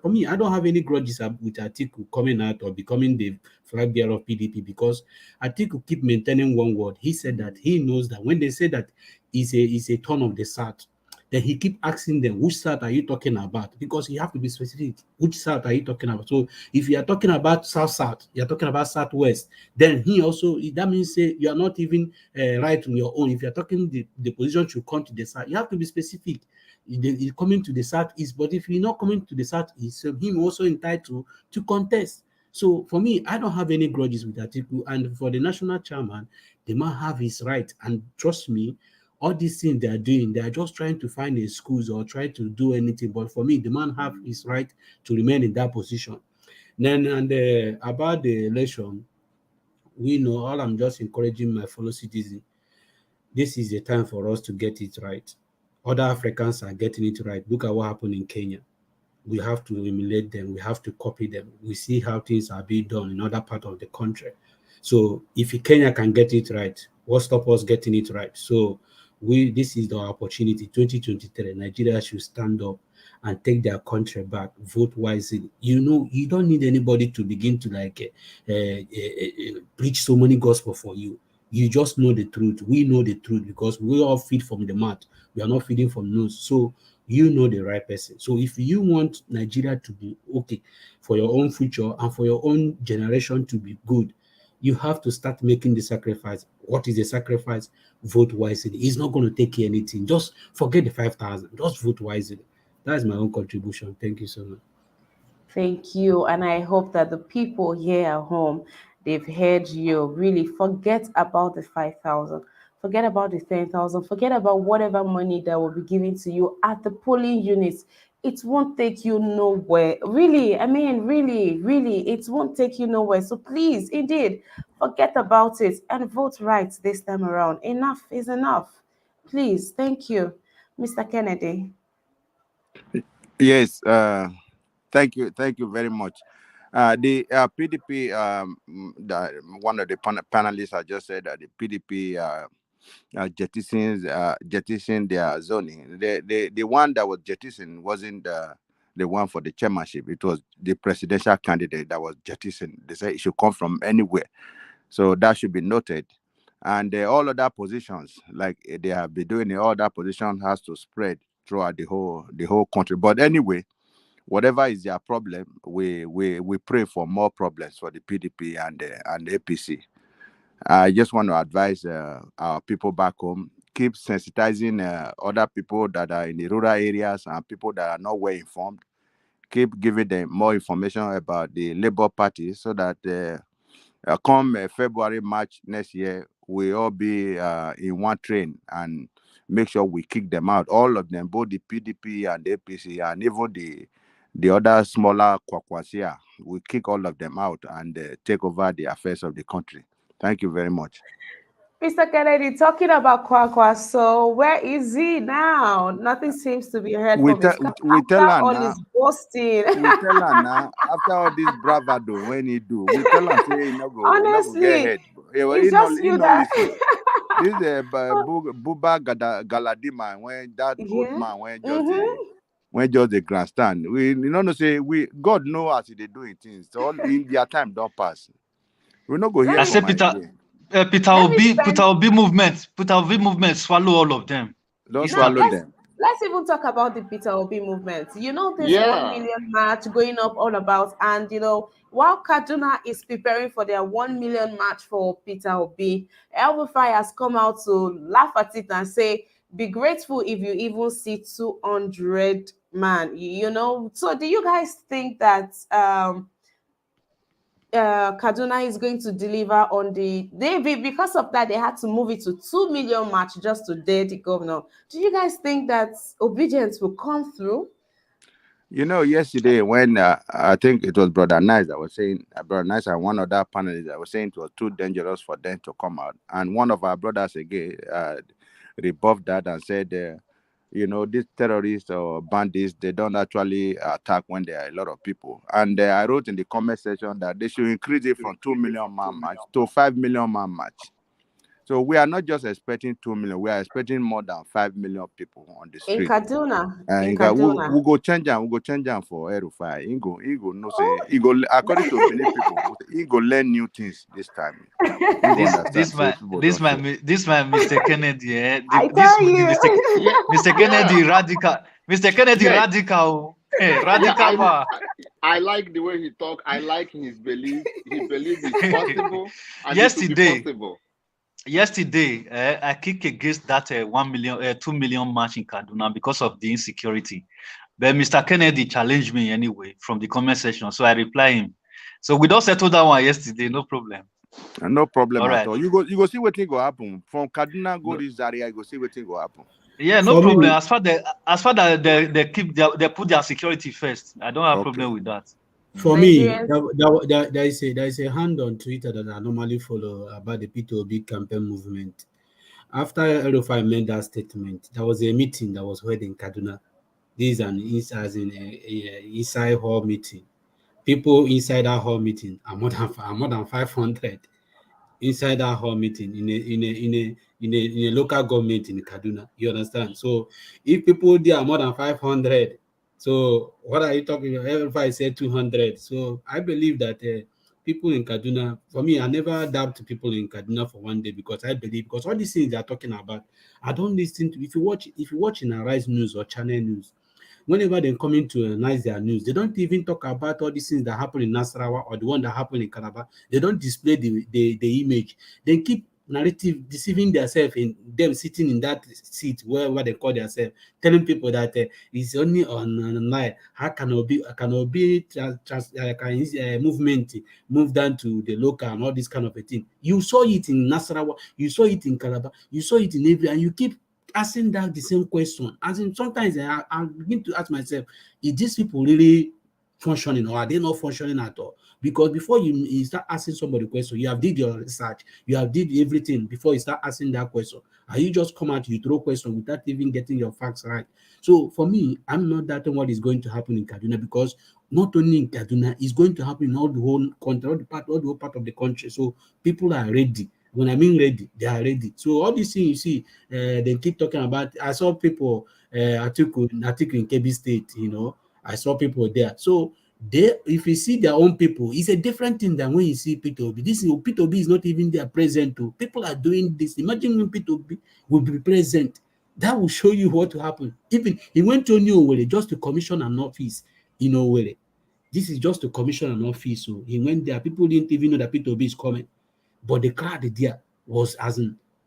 for me, I don't have any grudges with Atiku coming out or becoming the flag bearer of PDP, because Atiku keep maintaining one word. He said that he knows that when they say that is a turn of the South, then he keep asking them, which South are you talking about? Because you have to be specific. Which South are you talking about? So if you are talking about South, you're talking about Southwest, then he also, that means say you are not even right on your own. If you're talking the position should come to the South, you have to be specific. He's coming to the Southeast, but if you're not coming to the Southeast, him also entitled to contest. So for me, I don't have any grudges with Atiku, and for the national chairman, the man have his right. And trust me, all these things they are doing, they are just trying to find a excuse or try to do anything. But for me, the man have his right to remain in that position. Then about the election, we know, all I'm just encouraging my fellow citizens, this is the time for us to get it right. Other Africans are getting it right. Look at what happened in Kenya. We have to emulate them. We have to copy them. We see how things are being done in other parts of the country. So if Kenya can get it right, what stop us getting it right? So this is our opportunity. 2023, Nigeria should stand up and take their country back. Vote wisely. You don't need anybody to begin to preach so many gospel for you. You just know the truth. We know the truth because we all feed from the mouth. We are not feeding from nose. So you know the right person. So if you want Nigeria to be okay for your own future and for your own generation to be good, You have to start making the sacrifice. What is the sacrifice? Vote wisely. It's not going to take you anything. Just forget the 5,000. Just vote wisely. That's my own contribution. Thank you so much. Thank you. And I hope that the people here at home, they've heard you. Really forget about the 5,000. Forget about the 10,000. Forget about whatever money that will be given to you at the polling units. It won't take you nowhere. Really, I mean, really, it won't take you nowhere. So please, indeed, forget about it and vote right this time around. Enough is enough. Please, thank you. Mr. Kennedy. Yes, thank you very much. The PDP, one of the panelists I just said that the PDP jettisoned their zoning. The one that was jettisoned wasn't the one for the chairmanship. It was the presidential candidate that was jettisoned. They said it should come from anywhere. So that should be noted. And all other positions, like they have been doing, all other position has to spread throughout the whole country. But anyway, whatever is their problem, we pray for more problems for the PDP and the APC. I just want to advise our people back home, keep sensitizing other people that are in the rural areas and people that are not well informed. Keep giving them more information about the Labour Party so that come February, March next year, we all be in one train and make sure we kick them out. All of them, both the PDP and the APC and even the other smaller Kwakwasia, we kick all of them out and take over the affairs of the country. Thank you very much. Mr. Kennedy, talking about Kwakwa, so where is he now? Nothing seems to be heard from his we tell her all now. his boasting. We tell her now, after all this bravado, when he do, we tell her, say, no go, Honestly, get ahead. it's just you that... This is Buba Galadima, when that old Yeah. man when just the grandstand. We say God know as they doing things. So all in their time don't pass. We not go here. I say Peter Obi movement swallow all of them. Don't swallow them. Let's even talk about the Peter Obi movement. You know, this 1 million march going up all about, and while Kaduna is preparing for their 1 million march for Peter Obi, El-Rufai has come out to laugh at it and say, be grateful if you even see 200 man. So do you guys think that Kaduna is going to deliver on because of that they had to move it to 2 million march just to dare the governor? Do you guys think that obedience will come through? Yesterday when I think it was Brother Nice that was saying, Brother Nice and one other panelists that was saying it was too dangerous for them to come out, and one of our brothers again rebuffed that and said, these terrorists or bandits, they don't actually attack when there are a lot of people. And I wrote in the comment section that they should increase it from 2 million man match to 5 million man match. So we are not just expecting 2 million, we are expecting more than 5 million people on the street. In Kaduna. We go change them for El-Rufai. He go according to many people, he go learn new things this time. This man, Mr. Kennedy, Mr. Kennedy radical. Mr. Kennedy radical. Hey, radical. I like the way he talk. I like his belief. He believes it's possible. And Yesterday, I kicked against that 2 million march in Kaduna because of the insecurity. But Mr. Kennedy challenged me anyway from the comment section, so I reply him. So we don't settle that one yesterday, no problem. No problem at all. You go see what thing go happen from Kaduna go this area. You go see what thing go happen. Yeah, no problem. As far as they put their security first, I don't have a problem with that. For me, there is a hand on Twitter that I normally follow about the P2B campaign movement. After El-Rufai made that statement, there was a meeting that was held in Kaduna. This is a inside hall meeting. People inside that hall meeting are more than 500 inside that hall meeting in a local government in Kaduna. You understand? So if people there are more than 500. So what are you talking about? If I said 200, so I believe that people in Kaduna, for me, I never doubt people in Kaduna for one day because I believe, because all these things they are talking about, I don't listen to. If you watch in Arise News or Channel News, whenever they come in to analyze their news, they don't even talk about all these things that happen in Nasarawa or the one that happened in Calabar. They don't display the image. They keep narrative deceiving themselves in them sitting in that seat wherever they call themselves, telling people that it's only on line. How can Obi movement move down to the local and all this kind of a thing? You saw it in Nasarawa, you saw it in Calabar, you saw it in every, and you keep asking that the same question. As in, sometimes I begin to ask myself, is these people really functioning or are they not functioning at all? Because before you start asking somebody a question, you have did your research, you have did everything before you start asking that question. And you just come out, you throw question without even getting your facts right. So for me, I'm not doubting what is going to happen in Kaduna, because not only in Kaduna, it's going to happen in all the whole country, all the whole part of the country. So people are ready. When I mean ready, they are ready. So all these things you see, they keep talking about. I saw people, article in Kebbi State, I saw people there. So they, if you see their own people, it's a different thing than when you see P2B. This P2B is not even there present too. People are doing this. Imagine when P2B will be present. That will show you what will happen. Even he went to New Owerri just to commission an office in Owerri. This is just to commission an office. So he went there. People didn't even know that P2B is coming. But the crowd there was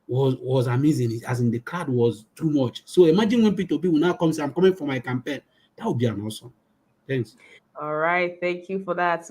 was amazing. As in, the crowd was too much. So imagine when P2B will now come say, I'm coming for my campaign. That would be an awesome. Thanks. All right, thank you for that.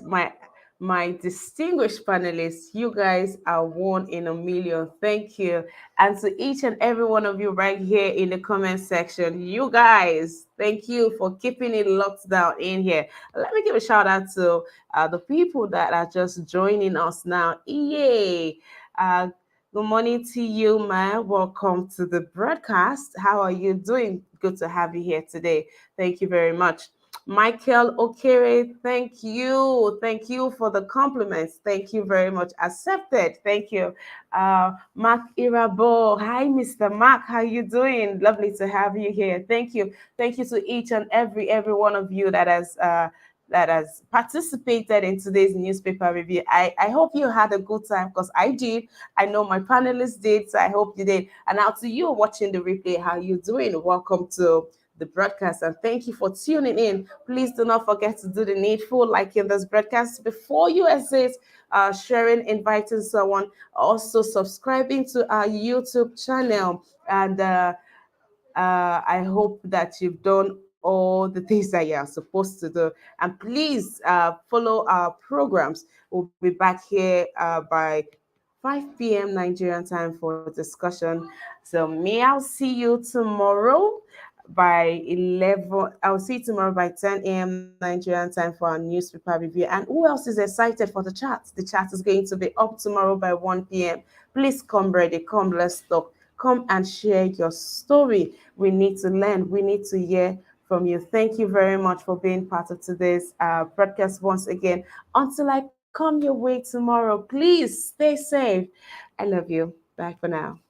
My distinguished panelists, you guys are one in a million. Thank you. And to each and every one of you right here in the comment section, you guys, thank you for keeping it locked down in here. Let me give a shout out to the people that are just joining us now. Yay! Good morning to you, Ma. Welcome to the broadcast. How are you doing? Good to have you here today. Thank you very much. Michael Okere, thank you. Thank you for the compliments. Thank you very much. Accepted. Thank you. Mark Irabo. Hi, Mr. Mark. How you doing? Lovely to have you here. Thank you. Thank you to each and every one of you that has participated in today's newspaper review. I hope you had a good time, because I did. I know my panelists did, so I hope you did. And now to you watching the replay, how you doing? Welcome to the broadcast, and thank you for tuning in. Please do not forget to do the needful, like in this broadcast, before you exit, sharing, inviting someone, also subscribing to our YouTube channel. And I hope that you've done all the things that you are supposed to do. And please follow our programs. We'll be back here by 5 p.m. Nigerian time for discussion. So me, I'll see you tomorrow by 11. I'll see you tomorrow by 10 a.m. Nigerian time for our newspaper review. And who else is excited for the chat? The chat is going to be up tomorrow by 1 p.m. Please come ready. Come, let's talk. Come and share your story. We need to learn. We need to hear from you. Thank you very much for being part of today's broadcast once again. Until I come your way tomorrow, please stay safe. I love you. Bye for now.